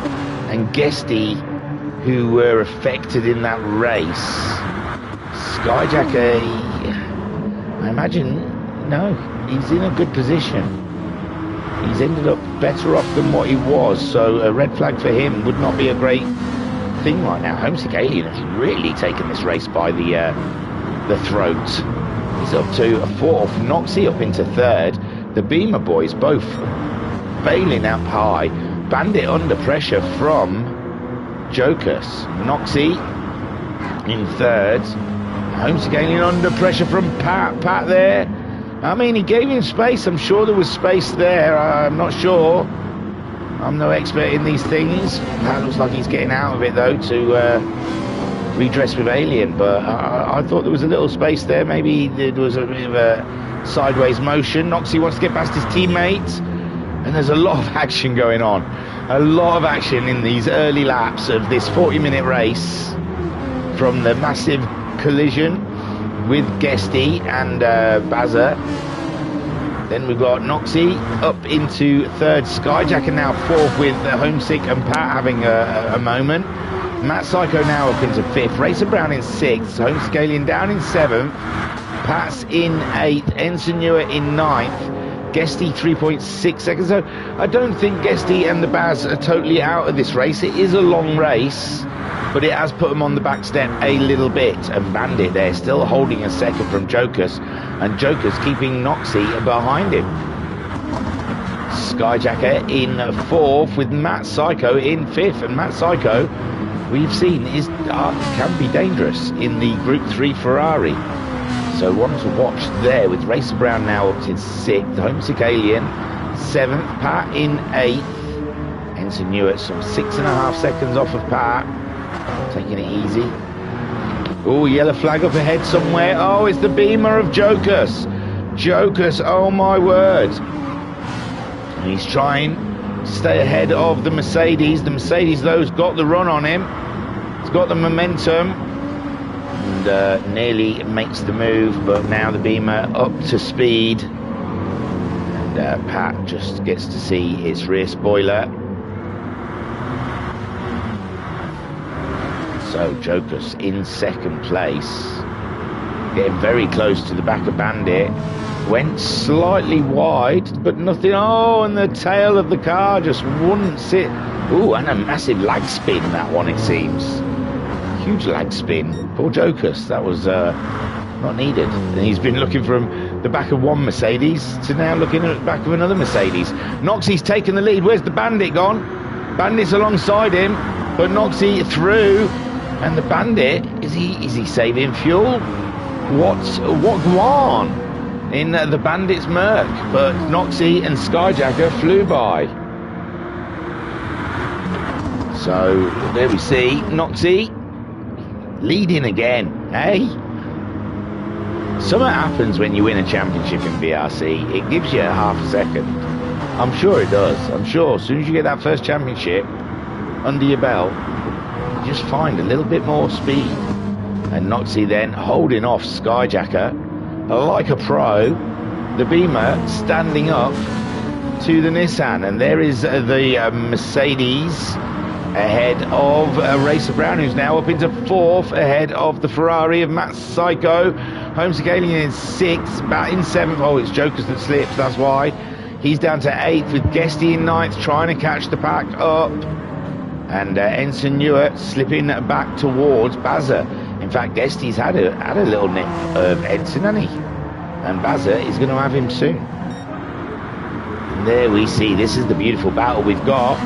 and Guesty who were affected in that race. Skyjacker, I imagine, no, he's in a good position. He's ended up better off than what he was, so a red flag for him would not be a great thing right now. Homesick Alien has really taken this race by the throat. He's up to a fourth, Noxie up into third. The Beamer boys both bailing up high. Bandit under pressure from Jokus. Noxie in third. Homesick Alien under pressure from Pat. Pat there. I mean, he gave him space. I'm sure there was space there. I'm not sure. I'm no expert in these things. Pat looks like he's getting out of it, though, to redress with Alien. But I thought there was a little space there. Maybe there was a bit of a sideways motion. Noxie wants to get past his teammate. And there's a lot of action going on. A lot of action in these early laps of this 40-minute race. From the massive collision with Guesty and Bazza. Then we've got Noxie up into third. Skyjacker now fourth with Homesick and Pat having a moment. Matt Psycho now up into fifth. Racer Brown in sixth. Homesick Alien down in seventh. Pat's in eighth. Ensign Newer in ninth. Guesty 3.6 seconds. So I don't think Guesty and the Baz are totally out of this race. It is a long race, but it has put them on the back step a little bit. And Bandit there still holding a second from Jokus, and Jokus keeping Noxie behind him. Skyjacker in fourth with Matt Psycho in fifth, and Matt Psycho we've seen is can be dangerous in the Group 3 Ferrari. So one to watch there with Racer Brown now up to sixth, Homesick Alien seventh, Pat in eighth, Ensign Newer some 6.5 seconds off of Pat. Taking it easy. Oh, yellow flag up ahead somewhere. Oh, it's the Beamer of Jokus. Jokus, oh my word. And he's trying to stay ahead of the Mercedes. The Mercedes, though, has got the run on him. He's got the momentum. And nearly makes the move, but now the Beamer up to speed. And Pat just gets to see its rear spoiler. So Jokus in second place, getting very close to the back of Bandit. Went slightly wide, but nothing. Oh, and the tail of the car just wouldn't sit. Oh, and a massive lag spin, that one, it seems. Huge lag spin. Poor Jokus, that was not needed. And he's been looking from the back of one Mercedes to now looking at the back of another Mercedes. Noxie's taken the lead. Where's the Bandit gone? Bandit's alongside him, but Noxie through. And the Bandit, is he saving fuel? What gone in the Bandit's Merc? But Noxie and Skyjacker flew by. So there we see Noxie leading again. Hey, something happens when you win a championship in VRC. It gives you half a second. I'm sure it does. I'm sure as soon as you get that first championship under your belt, just find a little bit more speed. And Noxie then holding off Skyjacker like a pro. The Beamer standing up to the Nissan, and there is the Mercedes ahead of Racer Brown, who's now up into fourth ahead of the Ferrari of Matt Psycho. Homesick Alien in sixth, Bat in seventh. Oh, it's Jokus that slips, that's why. He's down to eighth with Guesty in ninth, trying to catch the pack up. And Ensign Newer slipping back towards Bazza. In fact, Guesty's had a little nip of Ensign, hasn't he? And Bazza is going to have him soon. And there we see, this is the beautiful battle we've got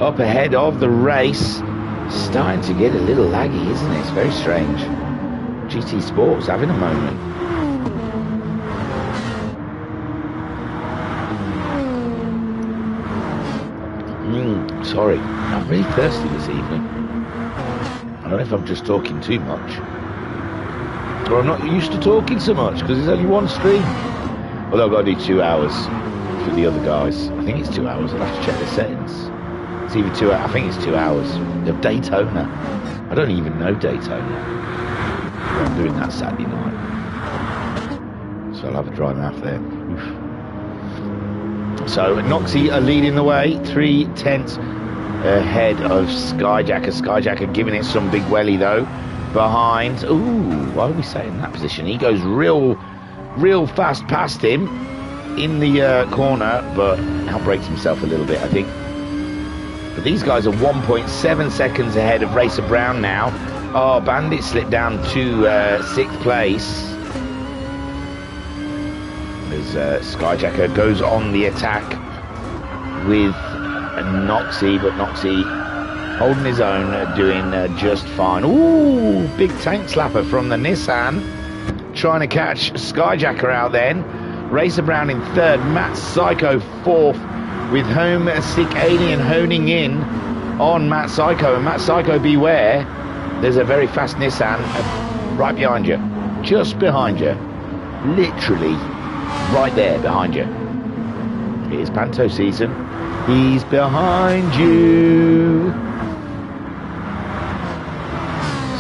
up ahead of the race. Starting to get a little laggy, isn't it? It's very strange. GTSport's having a moment. Sorry, I'm really thirsty this evening. I don't know if I'm just talking too much, or I'm not used to talking so much because there's only one stream. Although I've got to do 2 hours for the other guys. I think it's 2 hours. I'll have to check the settings. It's either 2 hours. I think it's 2 hours of Daytona. I don't even know Daytona. I'm doing that Saturday night, so I'll have a drive out there. Oof. So Noxie are leading the way, 3/10 ahead of Skyjacker. Skyjacker giving it some big welly though. Behind, ooh, why are we saying that position? He goes real fast past him in the corner, but outbrakes himself a little bit, I think. But these guys are 1.7 seconds ahead of Racer Brown now. Oh, Bandit slipped down to 6th place as Skyjacker goes on the attack with Noxie, but Noxie holding his own, doing just fine. Ooh, big tank slapper from the Nissan, trying to catch Skyjacker out then. Racer Brown in 3rd, Matt Psycho 4th, with Homesick Alien honing in on Matt Psycho. And Matt Psycho, beware, there's a very fast Nissan right behind you, just behind you, literally right there behind you. It is Panto season. He's behind you.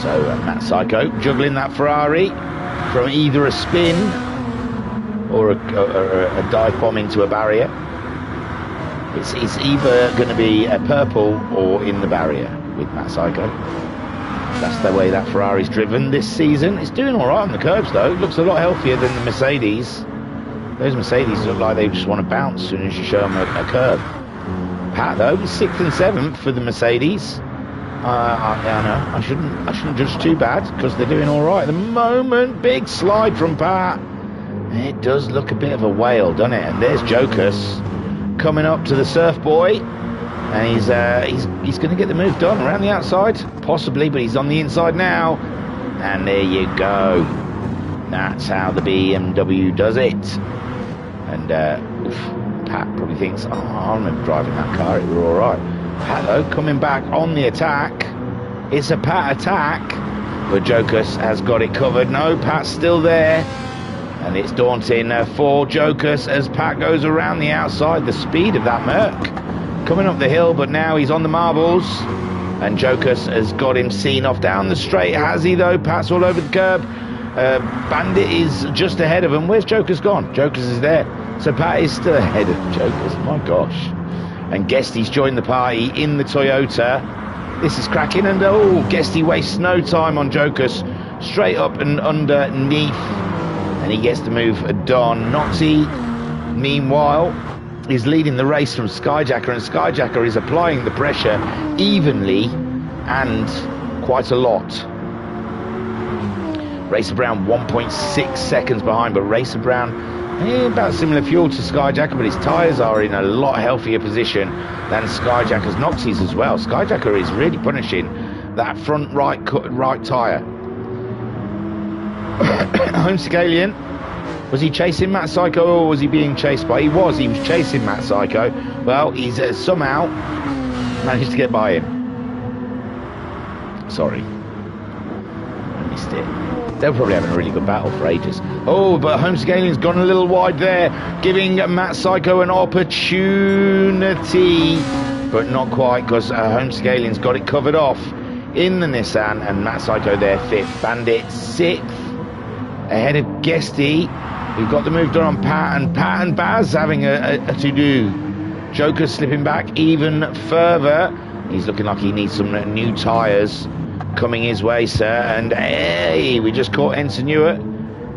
So Matt Psycho juggling that Ferrari from either a spin or a dive bomb into a barrier. It's either going to be a purple or in the barrier with Matt Psycho. That's the way that Ferrari's driven this season. It's doing all right on the curbs though. It looks a lot healthier than the Mercedes. Those Mercedes look like they just want to bounce as soon as you show them a curve. Pat though, 6th and 7th for the Mercedes. I know I shouldn't judge too bad because they're doing all right at the moment. Big slide from Pat. It does look a bit of a whale, doesn't it? And there's Jokus coming up to the Surf Boy, and he's going to get the move done around the outside, possibly, but he's on the inside now. And there you go. That's how the BMW does it. And Pat probably thinks, oh, I remember driving that car, it was all right. Pat though coming back on the attack. It's a Pat attack, but Jokus has got it covered. No, Pat's still there, and it's daunting for Jokus as Pat goes around the outside. The speed of that Merc coming up the hill, but now he's on the marbles, and Jokus has got him seen off down the straight. Has he though? Pat's all over the curb. Bandit is just ahead of him. Where's Jokus gone? Jokus is there, so Pat is still ahead of Jokus. My gosh. And Guesty's joined the party in the Toyota. This is cracking, and oh, Guesty wastes no time on Jokus, straight up and underneath, and he gets the move done. Noxie, meanwhile, is leading the race from Skyjacker, and Skyjacker is applying the pressure evenly and quite a lot. Racer Brown 1.6 seconds behind, but Racer Brown about similar fuel to Skyjacker, but his tyres are in a lot healthier position than Skyjacker's. Noxie's as well. Skyjacker is really punishing that front right tyre. Homesick Alien, was he chasing Matt Psycho or was he being chased by? He was chasing Matt Psycho. Well, he's somehow managed to get by him. Sorry, I missed it. They're probably having a really good battle for ages. Oh, but Homesick Alien's gone a little wide there, giving Matt Psycho an opportunity, but not quite, because Homesick Alien's got it covered off in the Nissan, and Matt Psycho there 5th, Bandit 6th, ahead of Guesty, who got the move done on Pat and Baz having a to-do. Joker slipping back even further. He's looking like he needs some new tyres coming his way, sir. And hey, we just caught Ensign Ewart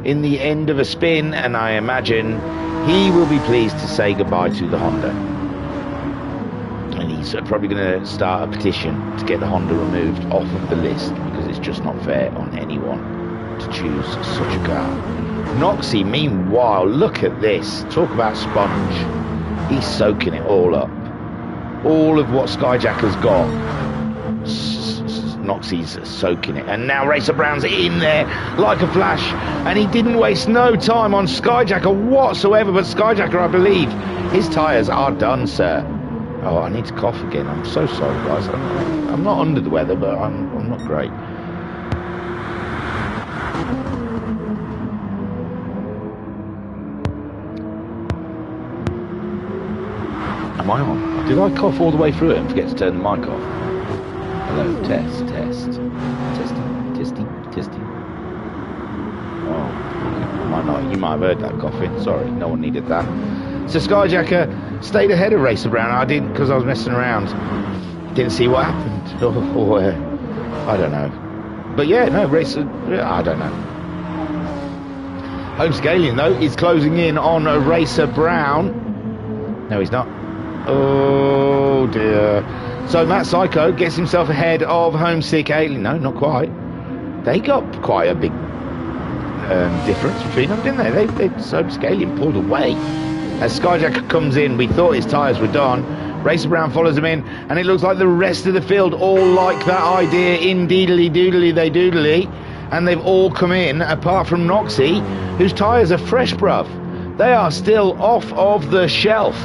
in the end of a spin, and I imagine he will be pleased to say goodbye to the Honda. And he's probably going to start a petition to get the Honda removed off of the list, because it's just not fair on anyone to choose such a car. Noxie, meanwhile, look at this. Talk about sponge. He's soaking it all up. All of what Skyjacker's got, Noxie's soaking it. And now Racer Brown's in there like a flash, and he didn't waste no time on Skyjacker whatsoever. But Skyjacker, I believe, his tyres are done, sir. Oh, I need to cough again. I'm so sorry, guys. I'm not under the weather, but I'm not great. I'm I on? Did I cough all the way through it and forget to turn the mic off? Hello, test. Testing. Oh, you might have heard that coughing. Sorry, no one needed that. So Skyjacker stayed ahead of Racer Brown. I didn't, because I was messing around. Didn't see what happened. I don't know. But yeah, no, Racer, I don't know. Home Scalian, though, is closing in on Racer Brown. No, he's not. Oh, dear. So Matt Psycho gets himself ahead of Homesick Alien. No, not quite. They got quite a big difference between them, didn't they? So Scalian pulled away. As Skyjacker comes in, we thought his tyres were done. Racer Brown follows him in, and it looks like the rest of the field all like that idea. Indeedly doodly they doodly. And they've all come in, apart from Noxie, whose tyres are fresh, bruv. They are still off of the shelf.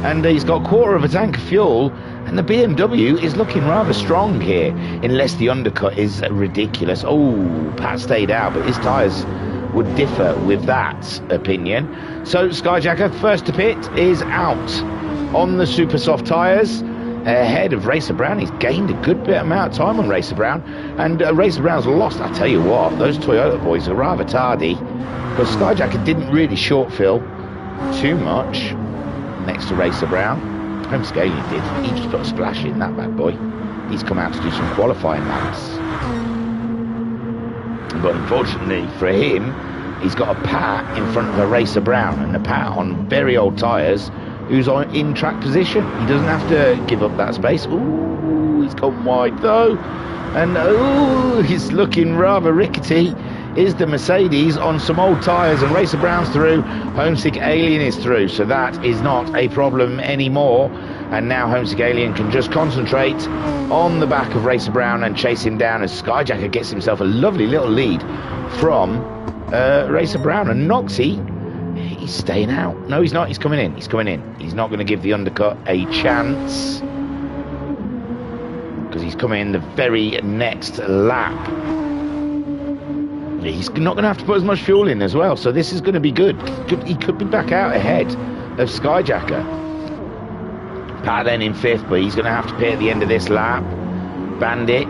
And he's got a quarter of a tank of fuel, and the BMW is looking rather strong here, unless the undercut is ridiculous. Oh, Pat stayed out, but his tyres would differ with that opinion. So Skyjacker, first to pit, is out on the super soft tyres, ahead of Racer Brown. He's gained a good bit amount of time on Racer Brown, and Racer Brown's lost. I tell you what, those Toyota boys are rather tardy, because Skyjacker didn't really short fill too much next to Racer Brown. Home Scalian did. He just put a splash in, that bad boy. He's come out to do some qualifying laps. But unfortunately for him, he's got a Pat in front of a Racer Brown, and a Pat on very old tyres, who's in track position. He doesn't have to give up that space. Ooh, he's gone wide though. And ooh, he's looking rather rickety. Is the Mercedes on some old tyres, and Racer Brown's through. Homesick Alien is through, so that is not a problem anymore. And now Homesick Alien can just concentrate on the back of Racer Brown and chase him down, as Skyjacker gets himself a lovely little lead from Racer Brown. And Noxie, he's staying out. No, he's not. He's coming in. He's not going to give the undercut a chance, because he's coming in the very next lap. He's not going to have to put as much fuel in as well, so this is going to be good. He could be back out ahead of Skyjacker. Pat then in fifth, but he's going to have to pit at the end of this lap. Bandit,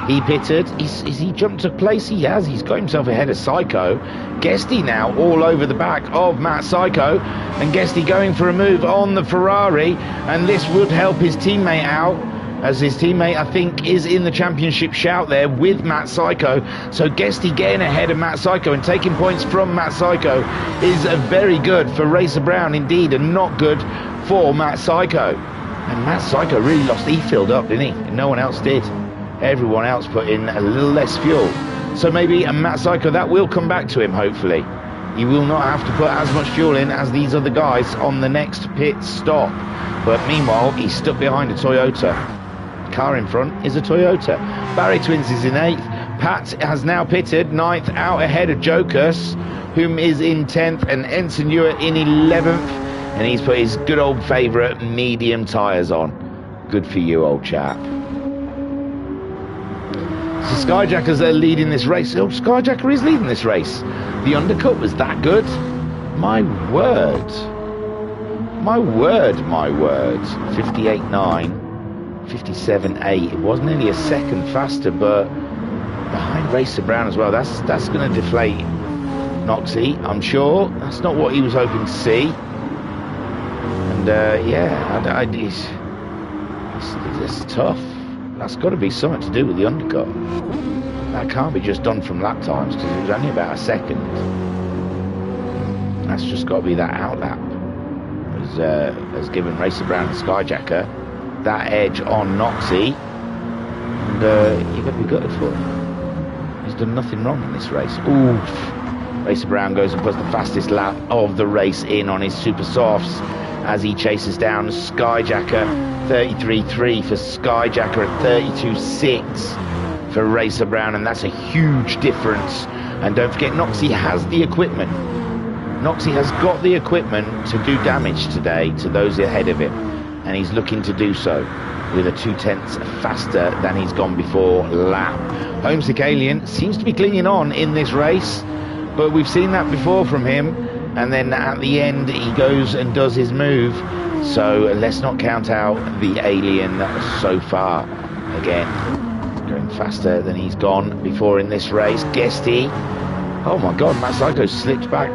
he pitted. Is he jumped to place? He has. He's got himself ahead of Psycho. Guesty now all over the back of Matt Psycho, and Guesty going for a move on the Ferrari, and this would help his teammate out, as his teammate, I think, is in the championship shout there with Matt Psycho. So Guesty getting ahead of Matt Psycho and taking points from Matt Psycho is very good for Racer Brown indeed, and not good for Matt Psycho. And Matt Psycho really lost. He filled up, didn't he? And no one else did. Everyone else put in a little less fuel. So maybe Matt Psycho, that will come back to him, hopefully. He will not have to put as much fuel in as these other guys on the next pit stop. But meanwhile, he's stuck behind a Toyota. Car in front is a Toyota. Barry Twins is in 8th. Pat has now pitted 9th, out ahead of Jokus, whom is in 10th, and Ensign Ewart in 11th. And he's put his good old favourite medium tyres on. Good for you, old chap. So Skyjacker's leading this race. Oh, Skyjacker is leading this race. The undercut was that good. My word. 58.9. 57.8. It wasn't only a second faster, but behind Racer Brown as well. That's going to deflate Noxie, I'm sure. That's not what he was hoping to see. And it's tough. That's got to be something to do with the undercut. That can't be just done from lap times, because it was only about a second. That's just got to be that out lap has given Racer Brown and Skyjacker that edge on Noxie, and you've got to be gutted for him. He's done nothing wrong in this race. Oof. Racer Brown goes and puts the fastest lap of the race in on his super softs as he chases down Skyjacker. 33.3 for Skyjacker at 32.6 for Racer Brown, and that's a huge difference. And don't forget, Noxie has the equipment. Noxie has got the equipment to do damage today to those ahead of him, and he's looking to do so with a 2/10 faster than he's gone before lap. Homesick Alien seems to be clinging on in this race, but we've seen that before from him, and then at the end he goes and does his move. So let's not count out the alien so far. Again, going faster than he's gone before in this race. Guesty. Oh my God, Matt Psycho slipped back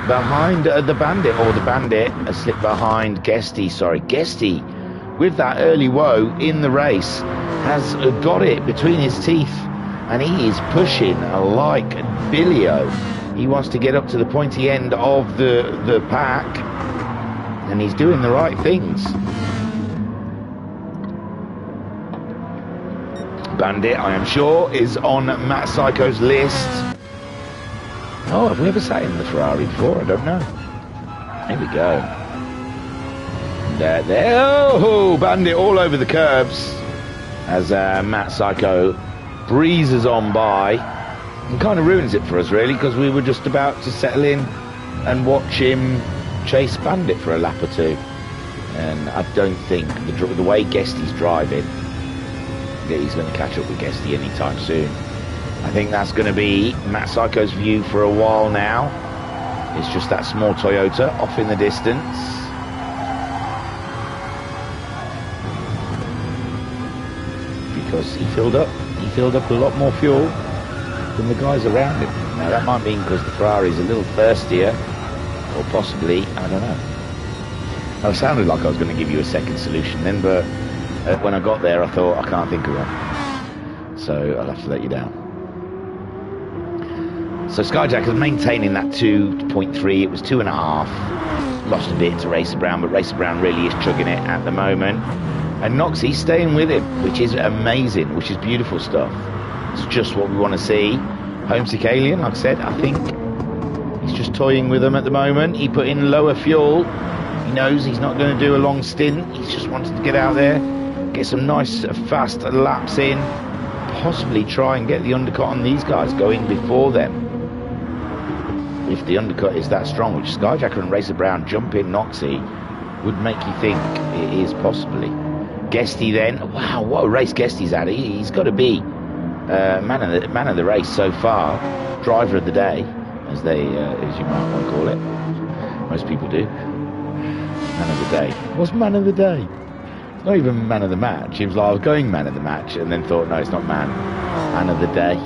behind the Bandit, or the Bandit has slipped behind Guesty. Sorry, Guesty, with that early woe in the race, has got it between his teeth, and he is pushing like Billio. He wants to get up to the pointy end of the pack, and he's doing the right things. Bandit, I am sure, is on Matt Psycho's list. Oh, have we ever sat in the Ferrari before? I don't know. Here we go. There. Oh, Bandit all over the curbs as Matt Psycho breezes on by and kind of ruins it for us, really, because we were just about to settle in and watch him chase Bandit for a lap or two. And I don't think the way Guesty's driving, that he's going to catch up with Guesty anytime soon. I think that's going to be Matt Psycho's view for a while now. It's just that small Toyota off in the distance. Because he filled up a lot more fuel than the guys around him. Now that might mean because the Ferrari's a little thirstier, or possibly, I don't know. I sounded like I was going to give you a second solution then, but when I got there I thought I can't think of one. So I'll have to let you down. So Skyjack is maintaining that 2.3. It was 2.5. Lost a bit to Racer Brown, but Racer Brown really is chugging it at the moment. And Noxie's staying with him, which is amazing, which is beautiful stuff. It's just what we want to see. Homesick Alien, like I said, I think he's just toying with them at the moment. He put in lower fuel. He knows he's not going to do a long stint. He's just wanted to get out there, get some nice fast laps in, possibly try and get the undercut on these guys going before them. If the undercut is that strong, which Skyjacker and Racer Brown jump in Noxie, would make you think it is possibly. Guesty then, wow, what a race Guesty's had. He's got to be man of the race so far, driver of the day, as you might want to call it. Most people do. Man of the day. What's man of the day? It's not even man of the match. He was like, I was going man of the match, and then thought, no, it's not man of the day.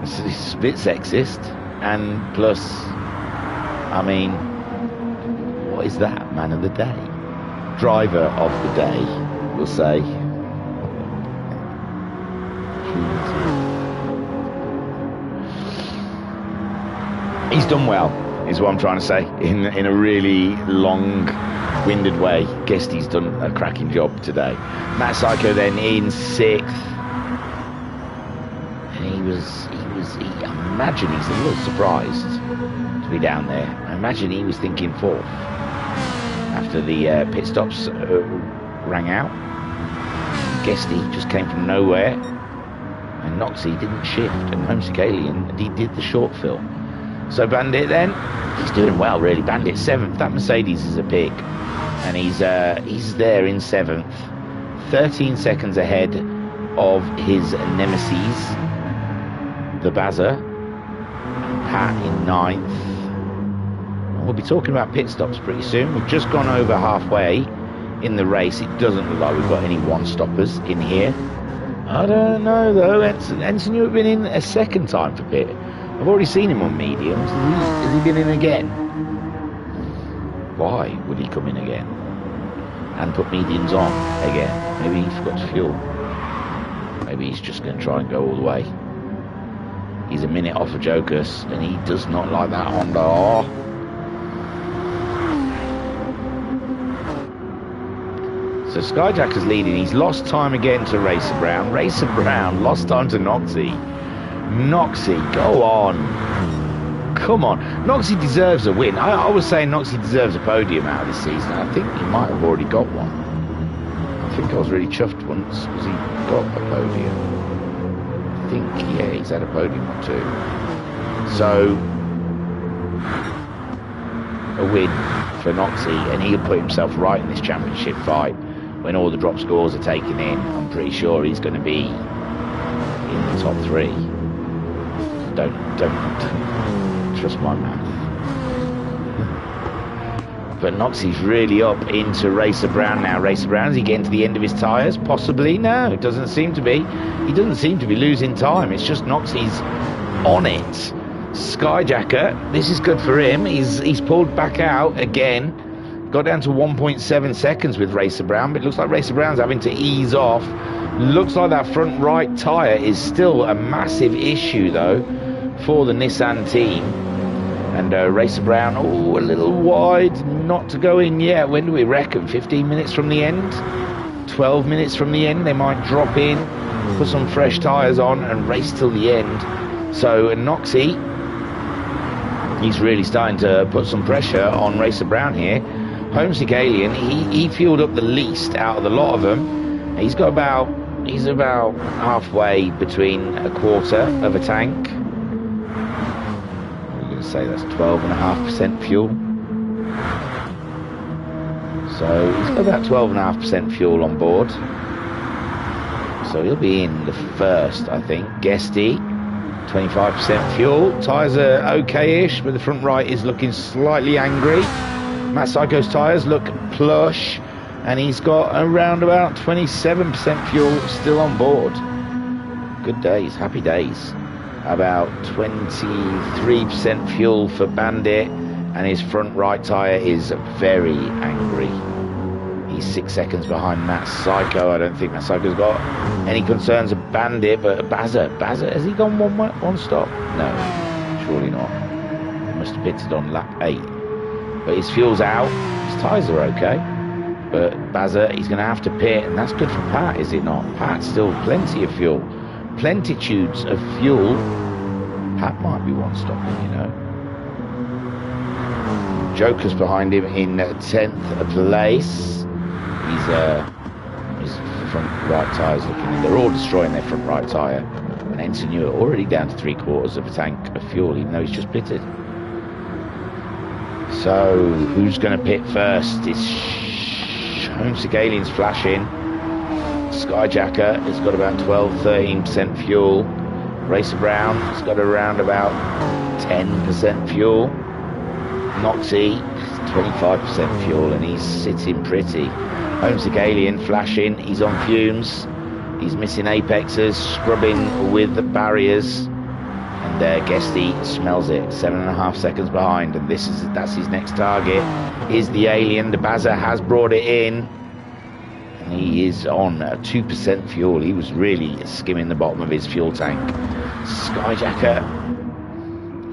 It's a bit sexist, and plus, I mean, what is that? Man of the day? Driver of the day, we'll say. He's done well, is what I'm trying to say, in a really long-winded way. Guesty's done a cracking job today. Matt Psycho then in 6th. And I imagine he's a little surprised to be down there. I imagine he was thinking 4th after the pit stops rang out. Guesty just came from nowhere, and Noxie didn't shift, and Homesick Alien, he did the short fill. So Bandit then, he's doing well really. Bandit 7th, that Mercedes is a pick, and he's there in 7th, 13 seconds ahead of his nemesis, the Bazza. Pat in 9th. We'll be talking about pit stops pretty soon. We've just gone over halfway in the race. It doesn't look like we've got any one-stoppers in here. I don't know though. Ensign, you've been in a second time for pit. I've already seen him on mediums. Has he been in again? Why would he come in again and put mediums on again? Maybe he forgot to fuel. Maybe he's just going to try and go all the way. He's a minute off of Jocus, and he does not like that Honda. So Skyjacker's leading. He's lost time again to Racer Brown. Racer Brown lost time to Noxie. Noxie, go on. Come on. Noxie deserves a win. I was saying Noxie deserves a podium out of this season. I think he might have already got one. I think I was really chuffed once because he got a podium. I think, yeah, he's had a podium or two. So, a win for Noxie, and he'll put himself right in this championship fight when all the drop scores are taken in. I'm pretty sure he's going to be in the top 3. Don't trust my man. But Noxie's really up into Racer Brown now. Racer Brown, is he getting to the end of his tyres? Possibly. No, it doesn't seem to be. He doesn't seem to be losing time. It's just Noxie's on it. Skyjacker, this is good for him. He's pulled back out again. Got down to 1.7 seconds with Racer Brown, but it looks like Racer Brown's having to ease off. Looks like that front right tyre is still a massive issue, though, for the Nissan team. And Racer Brown, oh, a little wide, not to go in yet. When do we reckon? 15 minutes from the end? 12 minutes from the end? They might drop in, put some fresh tyres on, and race till the end. So Noxie, he's really starting to put some pressure on Racer Brown here. Homesick Alien, he fueled up the least out of the lot of them. He's about halfway between a quarter of a tank. I'm going to say that's 12.5% fuel. So he's got about 12.5% fuel on board. So he'll be in the first, I think. Guesty, 25% fuel. Tyres are okay-ish, but the front right is looking slightly angry. Matt Psycho's tyres look plush, and he's got around about 27% fuel still on board. Good days, happy days. About 23% fuel for Bandit, and his front right tyre is very angry. He's 6 seconds behind Matt Psycho. I don't think Matt Psycho's got any concerns of Bandit, but Bazza, has he gone one stop? No, surely not. He must have pitted on lap 8. But his fuel's out, his tyres are okay. But Bazza, he's going to have to pit, and that's good for Pat, is it not? Pat's still plenty of fuel. Plentitudes of fuel. Pat might be one stopping, you know. Joker's behind him in 10th place. His front right tyre's looking, they're all destroying their front right tyre. And Ensenua already down to 3/4 of a tank of fuel, even though he's just pitted. So, who's going to pit first? It's Homesick Alien's flashing. Skyjacker has got about 12-13% fuel. Racer Brown has got around about 10% fuel. Noxie, 25% fuel, and he's sitting pretty. Homesick Alien flashing, he's on fumes. He's missing apexes, scrubbing with the barriers. And Guesty smells it, 7.5 seconds behind, and that's his next target. Is the Alien. The Bazza has brought it in, and he is on 2% fuel. He was really skimming the bottom of his fuel tank. Skyjacker,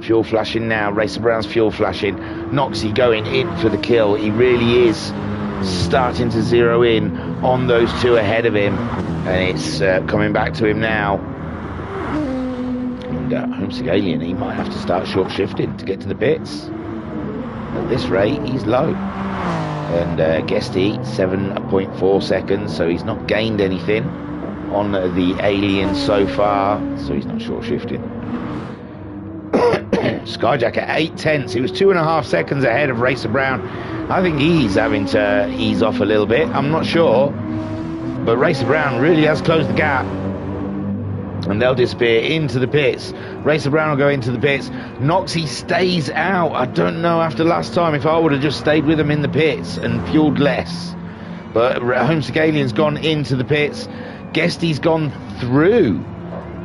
fuel flashing now. Racer Brown's fuel flashing. Noxie going in for the kill. He really is starting to zero in on those two ahead of him, and it's coming back to him now. Homesick Alien, he might have to start short shifting to get to the pits. At this rate, he's low. And Guesty, 7.4 seconds, so he's not gained anything on the Alien so far, so he's not short shifting. Skyjacker, 8/10. He was 2.5 seconds ahead of Racer Brown. I think he's having to ease off a little bit. I'm not sure, but Racer Brown really has closed the gap. And they'll disappear into the pits. Racer Brown will go into the pits. Noxie stays out. I don't know after last time if I would have just stayed with him in the pits and fueled less. But Homesick Alien's gone into the pits. Guesty's gone through.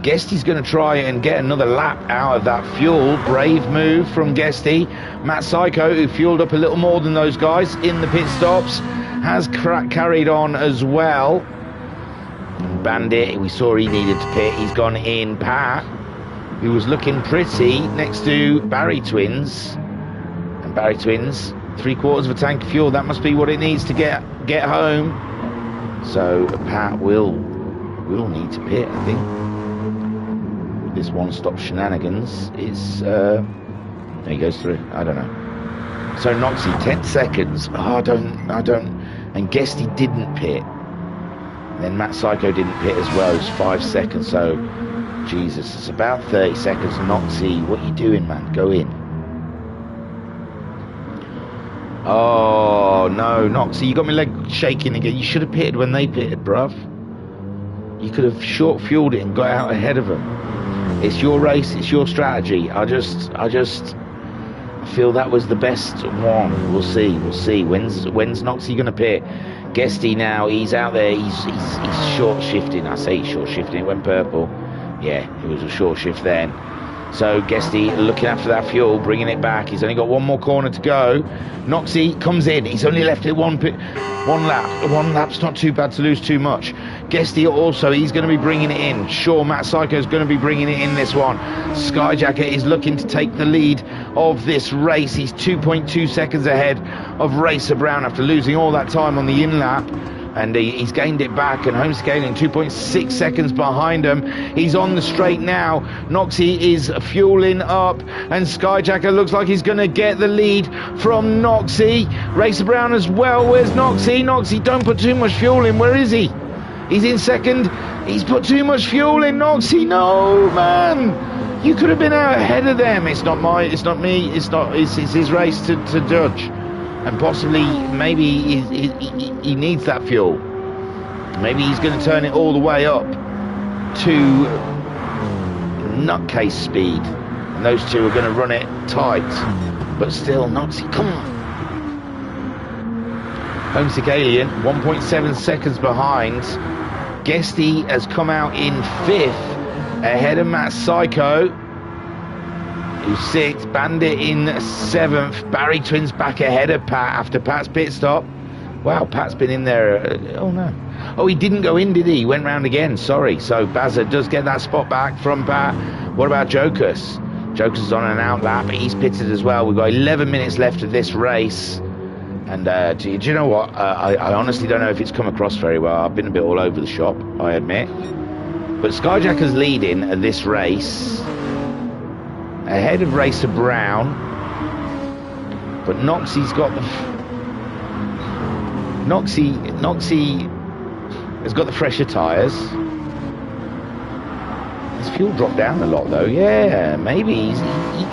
Guesty's going to try and get another lap out of that fuel. Brave move from Guesty. Matt Psycho, who fueled up a little more than those guys in the pit stops, has carried on as well. Bandit, we saw he needed to pit. He's gone in. Pat, who was looking pretty next to Barry Twins. And Barry Twins, 3/4 of a tank of fuel. That must be what it needs to get home. So Pat will need to pit, I think. With this one-stop shenanigans, it's he goes through. I don't know. So Noxie, 10 seconds. Oh, I don't. And Guesty didn't pit. Then Matt Psycho didn't pit as well. It was 5 seconds. So Jesus, it's about 30 seconds. Noxie, what are you doing, man? Go in. Oh no, Noxie, you got my leg shaking again. You should have pitted when they pitted, bruv. You could have short fueled it and got out ahead of them. It's your race, it's your strategy. I I feel that was the best one. We'll see. When's Noxie going to pit? Guesty now, he's out there. He's short shifting. I say he's short shifting. It went purple. Yeah, it was a short shift then. So Guesty looking after that fuel, bringing it back. He's only got one more corner to go. Noxie comes in. He's only left it one lap. One lap's not too bad to lose too much. Guesty also, he's going to be bringing it in. Sure, Matt Psycho is going to be bringing it in this one. Skyjacker is looking to take the lead of this race. He's 2.2 seconds ahead of Racer Brown after losing all that time on the in lap. And he's gained it back, and Homesick Alien 2.6 seconds behind him. He's on the straight now. Noxie is fueling up, and Skyjacker looks like he's going to get the lead from Noxie. Racer Brown as well. Where's Noxie? Noxie, don't put too much fuel in. Where is he? He's in second. He's put too much fuel in. Noxie, no, man. You could have been out ahead of them. It's not me. It's his race to judge. And possibly, maybe he needs that fuel. Maybe he's going to turn it all the way up to nutcase speed. And those two are going to run it tight. But still, Noxie, come on. Homesick Alien, 1.7 seconds behind. Guesty has come out in 5th, ahead of Matt Psycho, who's 6th. Bandit in 7th. Barry Twins back ahead of Pat after Pat's pit stop. Wow, Pat's been in there. Oh no. Oh, he didn't go in, did he? He went round again. Sorry. So Bazza does get that spot back from Pat. What about Jokers? Jokers is on an out lap. He's pitted as well. We've got 11 minutes left of this race. And do you know what? I honestly don't know if it's come across very well. I've been a bit all over the shop, I admit. But Skyjacker's leading this race, ahead of Racer Brown, but Noxie's got the Noxie has got the fresher tyres. His fuel dropped down a lot though. Yeah, maybe he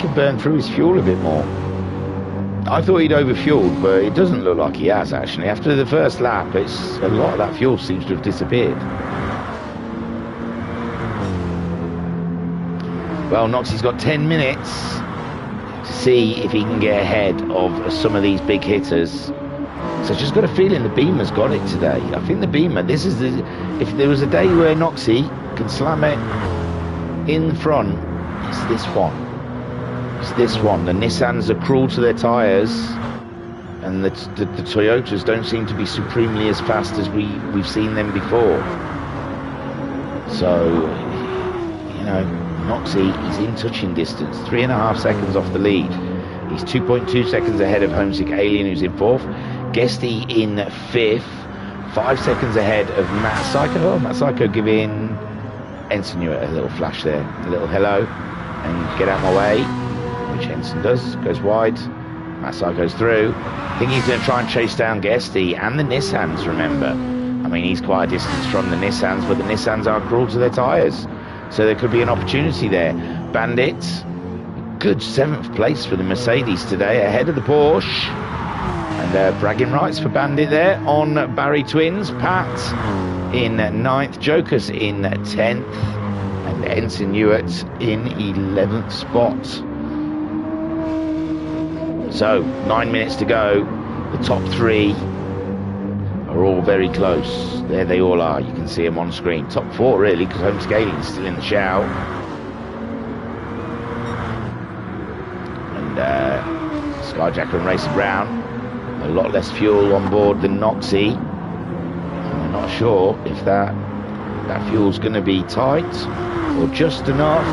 can burn through his fuel a bit more. I thought he'd overfueled, but it doesn't look like he has actually. After the first lap, it's a lot of that fuel seems to have disappeared. Well, Noxie's got 10 minutes to see if he can get ahead of some of these big hitters. So I've just got a feeling the Beamer's got it today. I think the Beamer, if there was a day where Noxie can slam it in front, it's this one. It's this one. The Nissans are cruel to their tyres, and the Toyotas don't seem to be supremely as fast as we've seen them before. So, you know, Noxie, he's in touching distance, 3.5 seconds off the lead. He's 2.2 seconds ahead of Homesick Alien, who's in 4th. Guesty in 5th, 5 seconds ahead of Matt Psycho. Oh, Matt Psycho giving Ensign Hewitt a little flash there, a little hello, and get out my way, which Ensign does, goes wide. Matt Psycho's through. I think he's going to try and chase down Guesty and the Nissans, remember. I mean, he's quite a distance from the Nissans, but the Nissans are cruel to their tyres. So there could be an opportunity there. Bandit, good 7th place for the Mercedes today, ahead of the Porsche. And bragging rights for Bandit there on Barry Twins. Pat in 9th, Jokers in 10th, and Ensign Hewitt in 11th spot. So 9 minutes to go. The top 3 are all very close. There they all are. You can see them on screen. Top 4 really, because Home Scaling is still in the shout. And Skyjacker and Racer Brown, a lot less fuel on board than Noxie. And we're not sure if that fuel's going to be tight or just enough.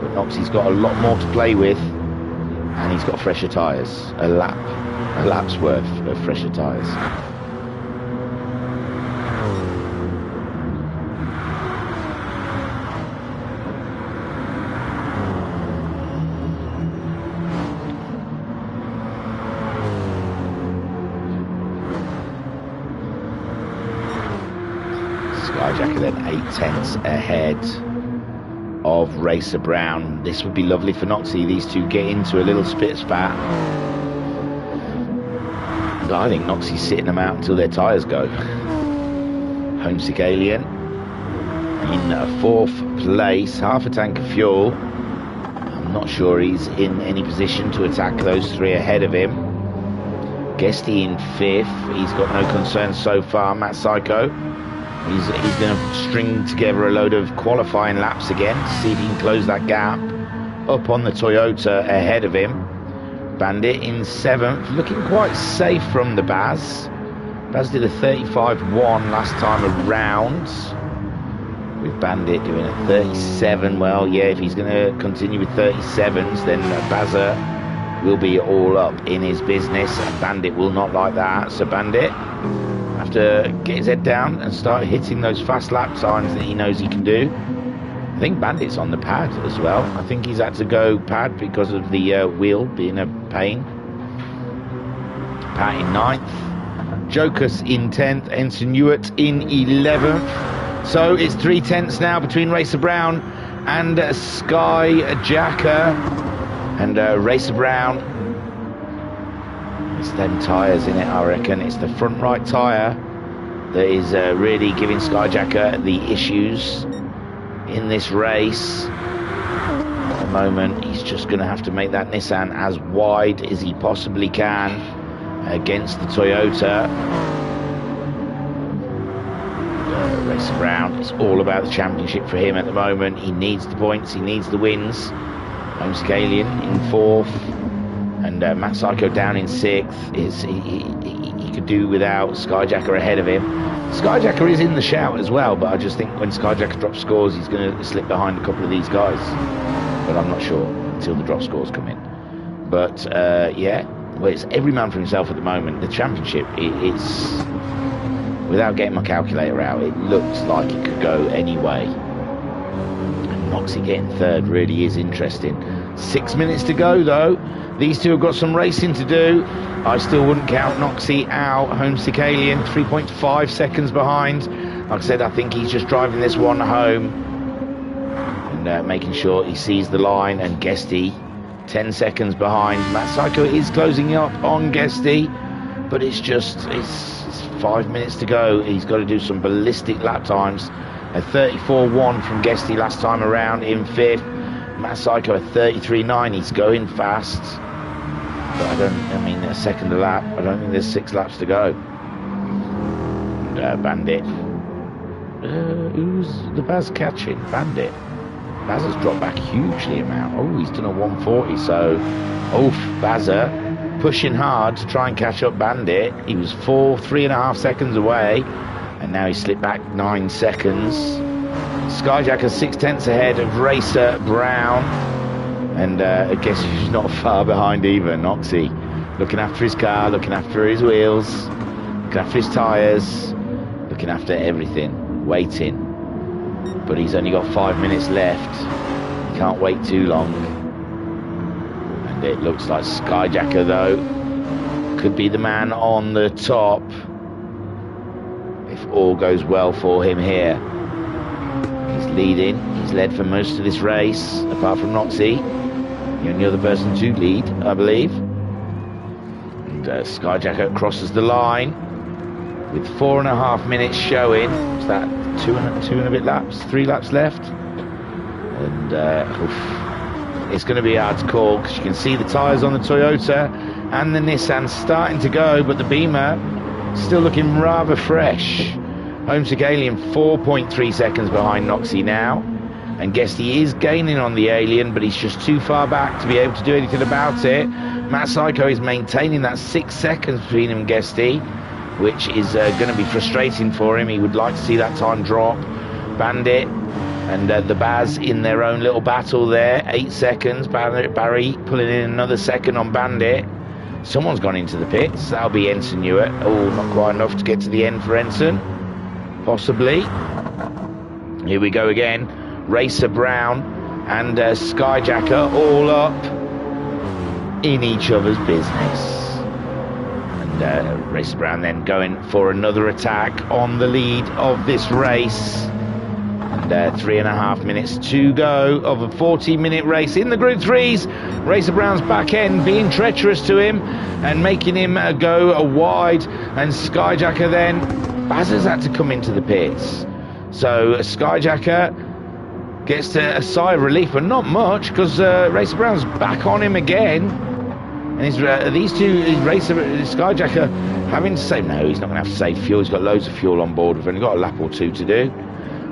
But Noxie's got a lot more to play with, and he's got fresher tyres. A lap's worth of fresher tyres. Skyjacker then 8/10 ahead of Racer Brown. This would be lovely for Noxie. These two get into a little spit spat. And I think Noxie's sitting them out until their tyres go. Homesick Alien in 4th place, half a tank of fuel. I'm not sure he's in any position to attack those three ahead of him. Guesty in 5th. He's got no concerns so far. Matt Psycho. He's going to string together a load of qualifying laps again to see if he can close that gap up on the Toyota ahead of him. Bandit in 7th, looking quite safe from the Baz. Baz did a 35.1 last time around, with Bandit doing a 37. Well, yeah, if he's going to continue with 37s, then Bazza will be all up in his business, and Bandit will not like that. So Bandit have to get his head down and start hitting those fast lap times that he knows he can do. I think Bandit's on the pad as well. I think he's had to go pad because of the wheel being a pain. Pat in 9th. Jokus in 10th. Ensign Ewart in 11th. So it's 3/10 now between Racer Brown and Sky Jacker. And Racer Brown, it's them tyres in it, I reckon. It's the front right tyre that is really giving Skyjacker the issues in this race. At the moment, he's just going to have to make that Nissan as wide as he possibly can against the Toyota. Racer Brown, it's all about the championship for him at the moment. He needs the points, he needs the wins. Homescalian in 4th, and Matt Psycho down in 6th. He could do without Skyjacker ahead of him. Skyjacker is in the shout as well, but I just think when Skyjacker drops scores, he's going to slip behind a couple of these guys. But I'm not sure until the drop scores come in. But yeah, well, it's every man for himself at the moment. The championship, it's, without getting my calculator out, it looks like it could go any way. Noxie getting 3rd really is interesting. 6 minutes to go though. These two have got some racing to do. I still wouldn't count Noxie out. Homesick Alien 3.5 seconds behind. Like I said, I think he's just driving this one home and making sure he sees the line. And Guesty 10 seconds behind. Matt Psycho is closing up on Guesty, but it's 5 minutes to go. He's got to do some ballistic lap times. A 34.1 from Guesty last time around in 5th. Matt Psycho a 33.9. He's going fast, but I mean a second a lap. I don't think there's 6 laps to go. And Bandit, who's the Baz catching? Bandit. Baz has dropped back hugely amount. Oh, he's done a 140. So Bazza pushing hard to try and catch up Bandit. He was 3.5 seconds away, and now he slipped back 9 seconds. Skyjacker 6/10 ahead of Racer Brown, and I guess he's not far behind either. Noxie looking after his car, looking after his wheels, looking after his tyres, looking after everything, waiting. But he's only got 5 minutes left. He can't wait too long. And it looks like Skyjacker though could be the man on the top if all goes well for him here. He's leading. He's led for most of this race, apart from Noxie. The only other person to lead, I believe. And Skyjacker crosses the line with 4.5 minutes showing. Is that two and a bit laps? 3 laps left. And it's going to be hard to call because you can see the tyres on the Toyota and the Nissan starting to go, but the Beamer still looking rather fresh. Homesick Alien 4.3 seconds behind Noxie now, and Guesty is gaining on the Alien, but he's just too far back to be able to do anything about it. Matt Psycho is maintaining that 6 seconds between him and Guesty, which is going to be frustrating for him. He would like to see that time drop. Bandit and the Baz in their own little battle there. 8 seconds. Barry pulling in another second on Bandit. Someone's gone into the pits. That'll be Ensign Ewart. Oh, not quite enough to get to the end for Ensign. Possibly. Here we go again. Racer Brown and Skyjacker all up in each other's business. And Racer Brown then going for another attack on the lead of this race. And 3.5 minutes to go of a 40-minute race in the Group 3s. Racer Brown's back end being treacherous to him and making him go wide. And Skyjacker then, Baz has had to come into the pits. So Skyjacker gets a sigh of relief, but not much, because Racer Brown's back on him again. And these two, Skyjacker, having to save. No, he's not going to have to save fuel. He's got loads of fuel on board. We've only got a lap or two to do.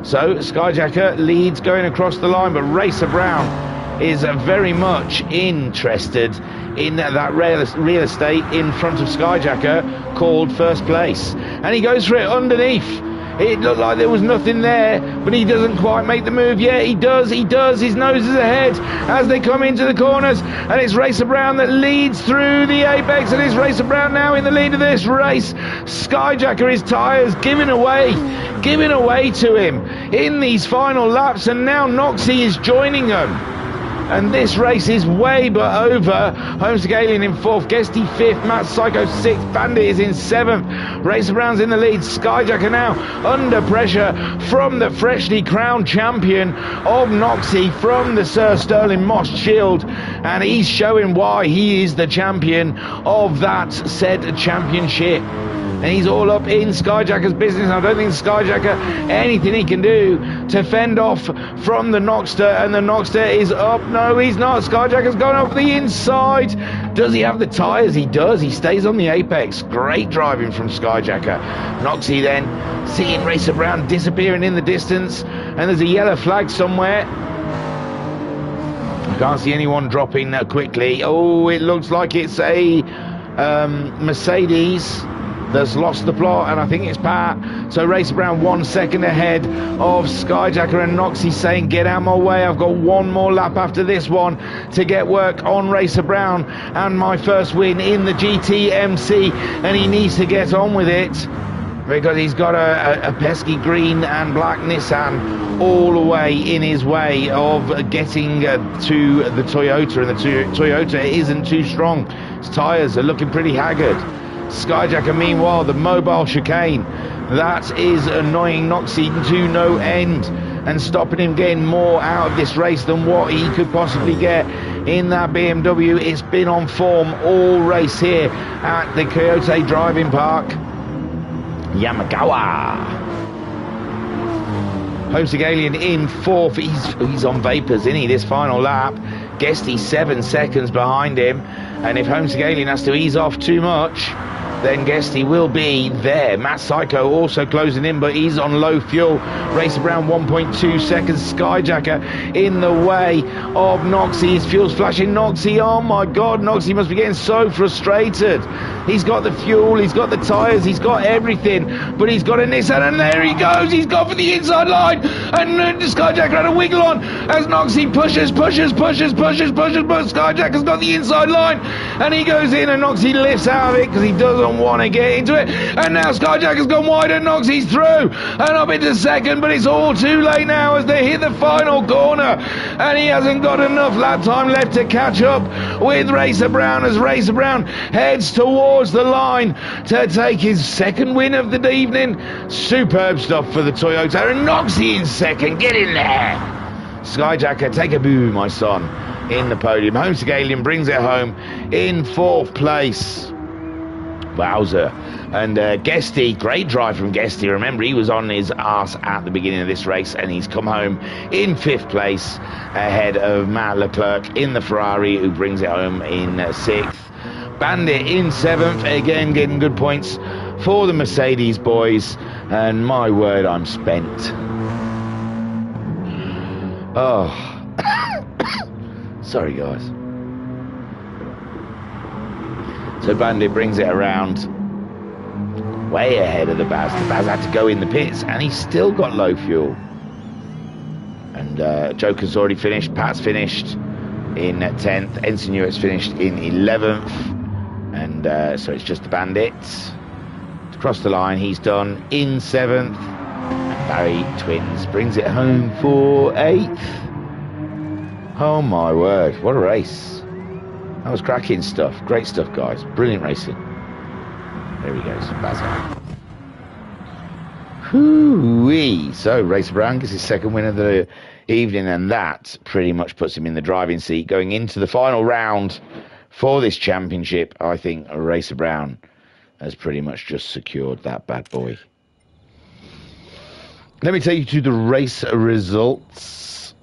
So Skyjacker leads going across the line, but Racer Brown is very much interested in that real estate in front of Skyjacker called first place. And he goes for it underneath. It looked like there was nothing there, but he doesn't quite make the move yet. He does. His nose is ahead as they come into the corners, and it's Racer Brown that leads through the apex, and it's Racer Brown now in the lead of this race. Skyjacker, his tyres giving away to him in these final laps, and now Noxie is joining them. And this race is way but over. Homesick Alien in 4th, Guesty 5th, Matt Psycho 6th, Bandit is in 7th. Racer Brown's in the lead. Skyjacker now under pressure from the freshly crowned champion of Noxie, from the Sir Sterling Moss Shield. And he's showing why he is the champion of that said championship. And he's all up in Skyjacker's business. I don't think Skyjacker, anything he can do to fend off from the Noxter, and the Noxter is up. No, he's not. Skyjacker's gone off the inside. Does he have the tyres? He does. He stays on the apex. Great driving from Skyjacker. Noxie then seeing Racer Brown disappearing in the distance, and there's a yellow flag somewhere. I can't see anyone dropping quickly. Oh, it looks like it's a Mercedes that's lost the plot, and I think it's Pat. So Racer Brown 1 second ahead of Skyjacker, and Noxie saying, get out my way, I've got one more lap after this one to get work on Racer Brown and my first win in the GTMC, and he needs to get on with it because he's got a pesky green and black Nissan all the way in his way of getting to the Toyota, and the Toyota isn't too strong. His tyres are looking pretty haggard. Skyjacker, meanwhile, the mobile chicane, that is annoying Noxie to no end and stopping him getting more out of this race than what he could possibly get in that BMW. It's been on form all race here at the Coyote Driving Park. Yamagawa. Homesick Alien in 4th. He's on vapors, isn't he, this final lap? Guesty 7 seconds behind him, and if Homesick Alien has to ease off too much, then Guesty will be there. Matt Psycho also closing in, but he's on low fuel. Racer Brown 1.2 seconds. Skyjacker in the way of Noxie. His fuel's flashing. Noxie, oh my god, Noxie must be getting so frustrated. He's got the fuel, he's got the tyres, he's got everything, but he's got a Nissan, and there he goes. He's gone for the inside line, and Skyjacker had a wiggle on as Noxie pushes, but Skyjacker's got the inside line, and he goes in, and Noxie lifts out of it because he doesn't want to get into it, and now Skyjacker's gone wide and Noxie's through and up into second, but it's all too late now as they hit the final corner, and he hasn't got enough lap time left to catch up with Racer Brown as Racer Brown heads towards the line to take his second win of the evening. Superb stuff for the Toyota, and Noxie in second. Get in there, Skyjacker, take a boo, my son, in the podium. Homesick Alien brings it home in 4th place. Wowzer. And Guesty, great drive from Guesty. Remember, he was on his arse at the beginning of this race, and he's come home in 5th place ahead of Matt Leclerc in the Ferrari, who brings it home in 6th. Bandit in 7th, again getting good points for the Mercedes boys, and my word, I'm spent. Oh, sorry guys. So Bandit brings it around way ahead of the Baz. The Baz had to go in the pits, and he's still got low fuel. And Joker's already finished. Pat's finished in 10th. Ensign Hewitt's finished in 11th. And so it's just the Bandits. Across the line, he's done in 7th. And Barry Twins brings it home for 8th. Oh my word, what a race. That was cracking stuff. Great stuff, guys. Brilliant racing. There he goes. Basil. Hoo-wee. So, Racer Brown gets his second win of the evening, and that pretty much puts him in the driving seat going into the final round for this championship. I think Racer Brown has pretty much just secured that bad boy. Let me take you to the race results.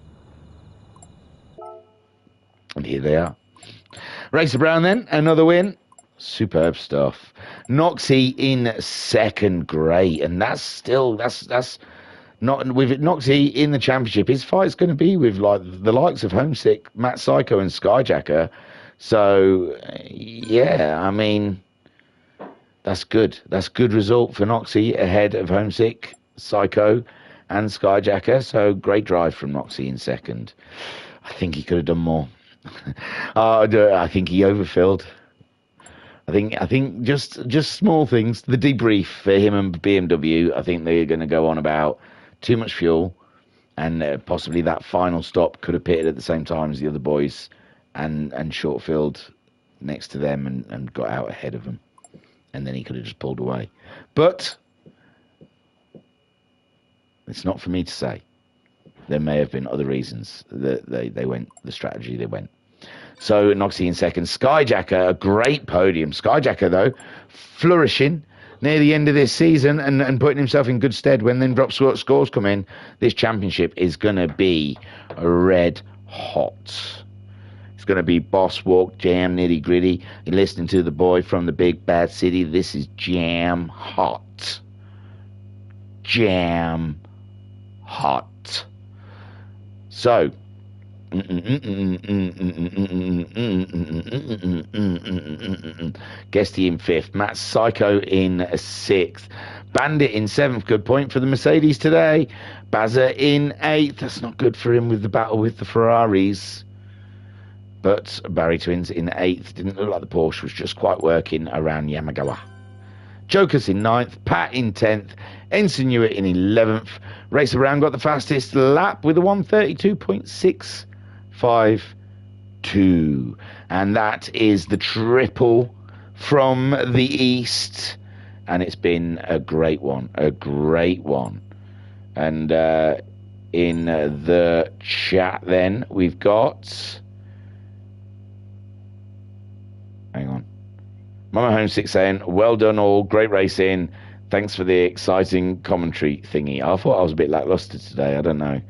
And here they are. Racer Brown then, another win. Superb stuff. Noxie in second, great. And that's not with Noxie in the championship. His fight's going to be with like the likes of Homesick, Matt Psycho, and Skyjacker. So yeah, I mean, that's good. That's good result for Noxie ahead of Homesick, Psycho, and Skyjacker. So great drive from Noxie in second. I think he could have done more. I think he overfilled. I think just small things. The debrief for him and BMW. I think they're going to go on about too much fuel, and possibly that final stop could have pitted at the same time as the other boys, and short filled next to them and got out ahead of them, and then he could have just pulled away. But it's not for me to say. There may have been other reasons that they went the strategy they went. So Noxie in second. Skyjacker, a great podium. Skyjacker, though, flourishing near the end of this season and putting himself in good stead when then drop scores come in. This championship is going to be red hot. It's going to be boss walk, jam, nitty gritty. You're listening to the boy from the big bad city. This is jam hot. Jam hot. So, Guesty in fifth, Matt Psycho in sixth, Bandit in seventh. Good point for the Mercedes today. Bazza in eighth. That's not good for him with the battle with the Ferraris. But Barry Twins in eighth. Didn't look like the Porsche was just quite working around Yamagawa. Jokers in ninth, Pat in 10th, Ensign Hewitt in 11th. Racer Brown got the fastest lap with a 132.652. And that is the triple from the East. And it's been a great one, And in the chat then, we've got... Hang on. Mama Homesick saying, well done all, great racing. Thanks for the exciting commentary thingy. I thought I was a bit lackluster today. I don't know.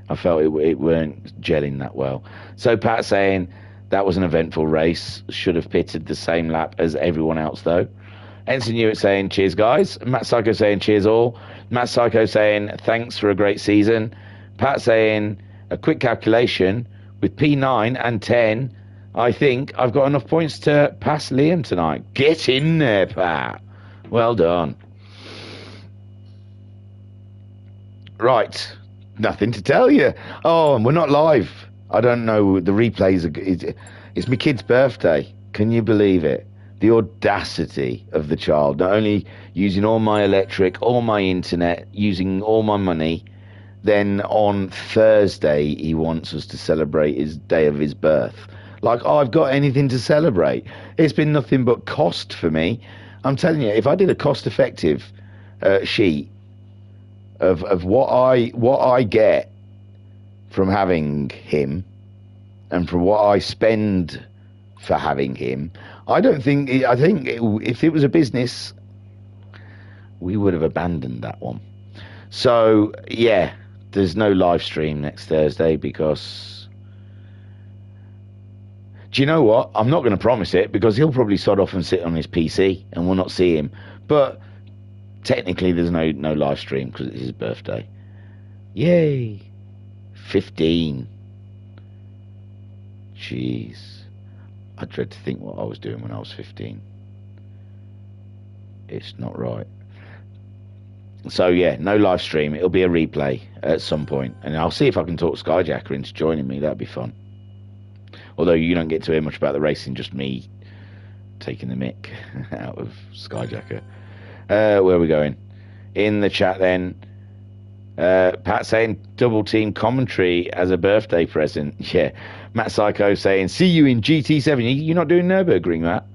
I felt it weren't gelling that well. So Pat saying, that was an eventful race. Should have pitted the same lap as everyone else, though. Ensign Hewitt saying, cheers, guys. Matt Psycho saying, cheers all. Matt Psycho saying, thanks for a great season. Pat saying, a quick calculation with P9 and 10. I think I've got enough points to pass Liam tonight. Get in there, Pat. Well done. Right. Nothing to tell you. Oh, and we're not live. I don't know. The replays it's my kid's birthday. Can you believe it? The audacity of the child. Not only using all my electric, all my internet, using all my money, then on Thursday he wants us to celebrate his day of his birth. Like, I've got anything to celebrate. It's been nothing but cost for me. I'm telling you, if I did a cost-effective sheet of what I get from having him and from what I spend for having him, I think if it was a business, we would have abandoned that one. So, yeah, there's no live stream next Thursday because... Do you know what? I'm not going to promise it because he'll probably sod off and sit on his PC and we'll not see him. But technically there's no live stream because it's his birthday. Yay. 15. Jeez. I dread to think what I was doing when I was 15. It's not right. So yeah, no live stream. It'll be a replay at some point. And I'll see if I can talk Skyjacker into joining me. That'd be fun. Although you don't get to hear much about the racing, just me taking the mick out of Skyjacker. Where are we going? In the chat then, Pat saying double team commentary as a birthday present. Yeah. Matt Psycho saying, see you in GT7. You're not doing Nürburgring, Matt?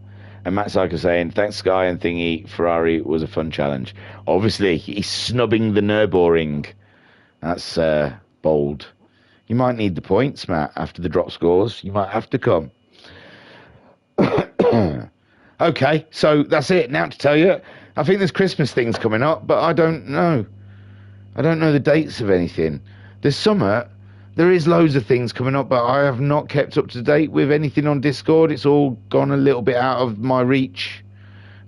And Matt Psycho saying, thanks Sky and Thingy, Ferrari was a fun challenge. Obviously, he's snubbing the Nürburgring. That's bold. You might need the points, Matt, after the drop scores. You might have to come. Okay, so that's it. Now to tell you, I think there's Christmas things coming up, but I don't know. I don't know the dates of anything. There's summer there is loads of things coming up, but I have not kept up to date with anything on Discord. It's all gone a little bit out of my reach.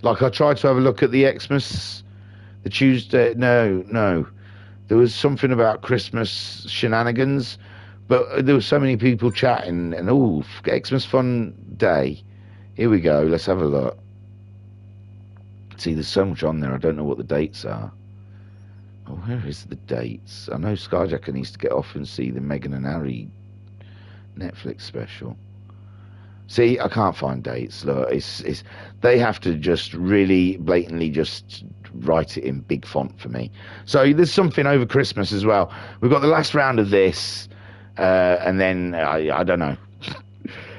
Like, I tried to have a look at the Xmas, the Tuesday. No. There was something about Christmas shenanigans, but there were so many people chatting, and Xmas fun day. Here we go. Let's have a look. See, there's so much on there. I don't know what the dates are. Oh, where is the dates? I know Skyjacker needs to get off and see the Meghan and Harry Netflix special. See, I can't find dates. Look, it's they have to just really blatantly just write it in big font for me. So there's something over Christmas as well. We've got the last round of this, and then I don't know.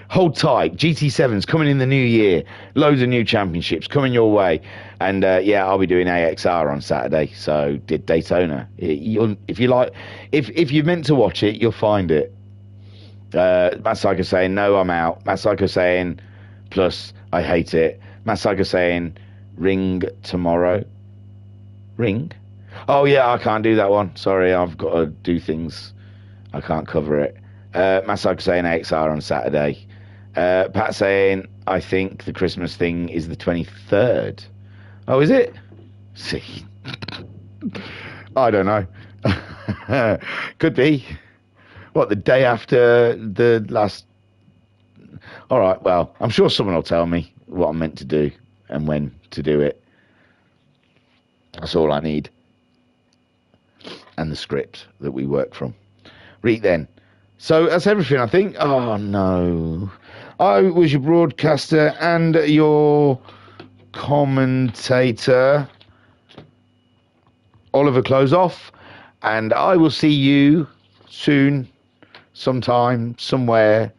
Hold tight. GT7's coming in the new year. Loads of new championships coming your way. And yeah, I'll be doing AXR on Saturday. So did Daytona. If you like, if you're meant to watch it, you'll find it. Matt Psycho saying no, I'm out. Matt Psycho saying plus I hate it. Matt Psycho saying ring tomorrow. Ring? Oh yeah, I can't do that one. Sorry, I've got to do things. I can't cover it. Matt Psycho saying AXR on Saturday. Pat saying, I think the Christmas thing is the 23rd. Oh, is it? See. I don't know. Could be. What, the day after the last... All right, well, I'm sure someone will tell me what I'm meant to do and when to do it. That's all I need. And the script that we work from. Read then. So that's everything, I think. Oh, no. I was your broadcaster and your commentator, Oliver Closeoff, and I will see you soon, sometime, somewhere,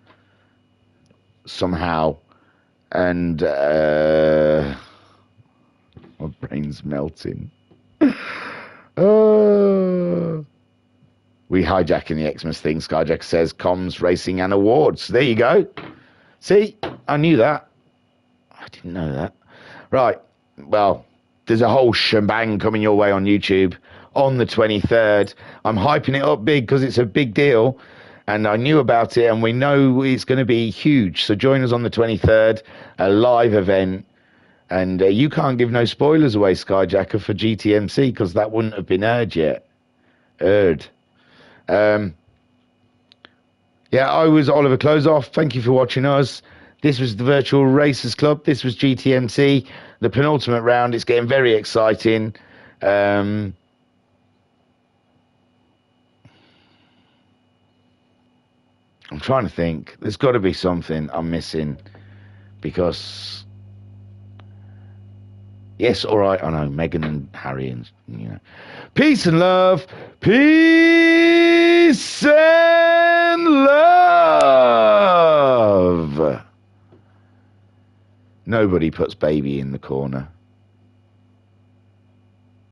somehow. And my brain's melting. We hijacking the Xmas thing. Skyjack says comms, racing, and awards. There you go. See, I knew that. I didn't know that. Right. Well, there's a whole shebang coming your way on YouTube on the 23rd. I'm hyping it up big because it's a big deal, and I knew about it, and we know it's going to be huge. So join us on the 23rd, a live event. And you can't give no spoilers away, Skyjacker, for GTMC because that wouldn't have been aired yet. Yeah, I was Oliver Closeoff. Thank you for watching us. This was the Virtual Racers Club. This was GTMC, the penultimate round. It's getting very exciting. I'm trying to think. There's got to be something I'm missing because... Yes, all right, I know, Meghan and Harry and, you know. Peace and love. Peace and love. Nobody puts baby in the corner.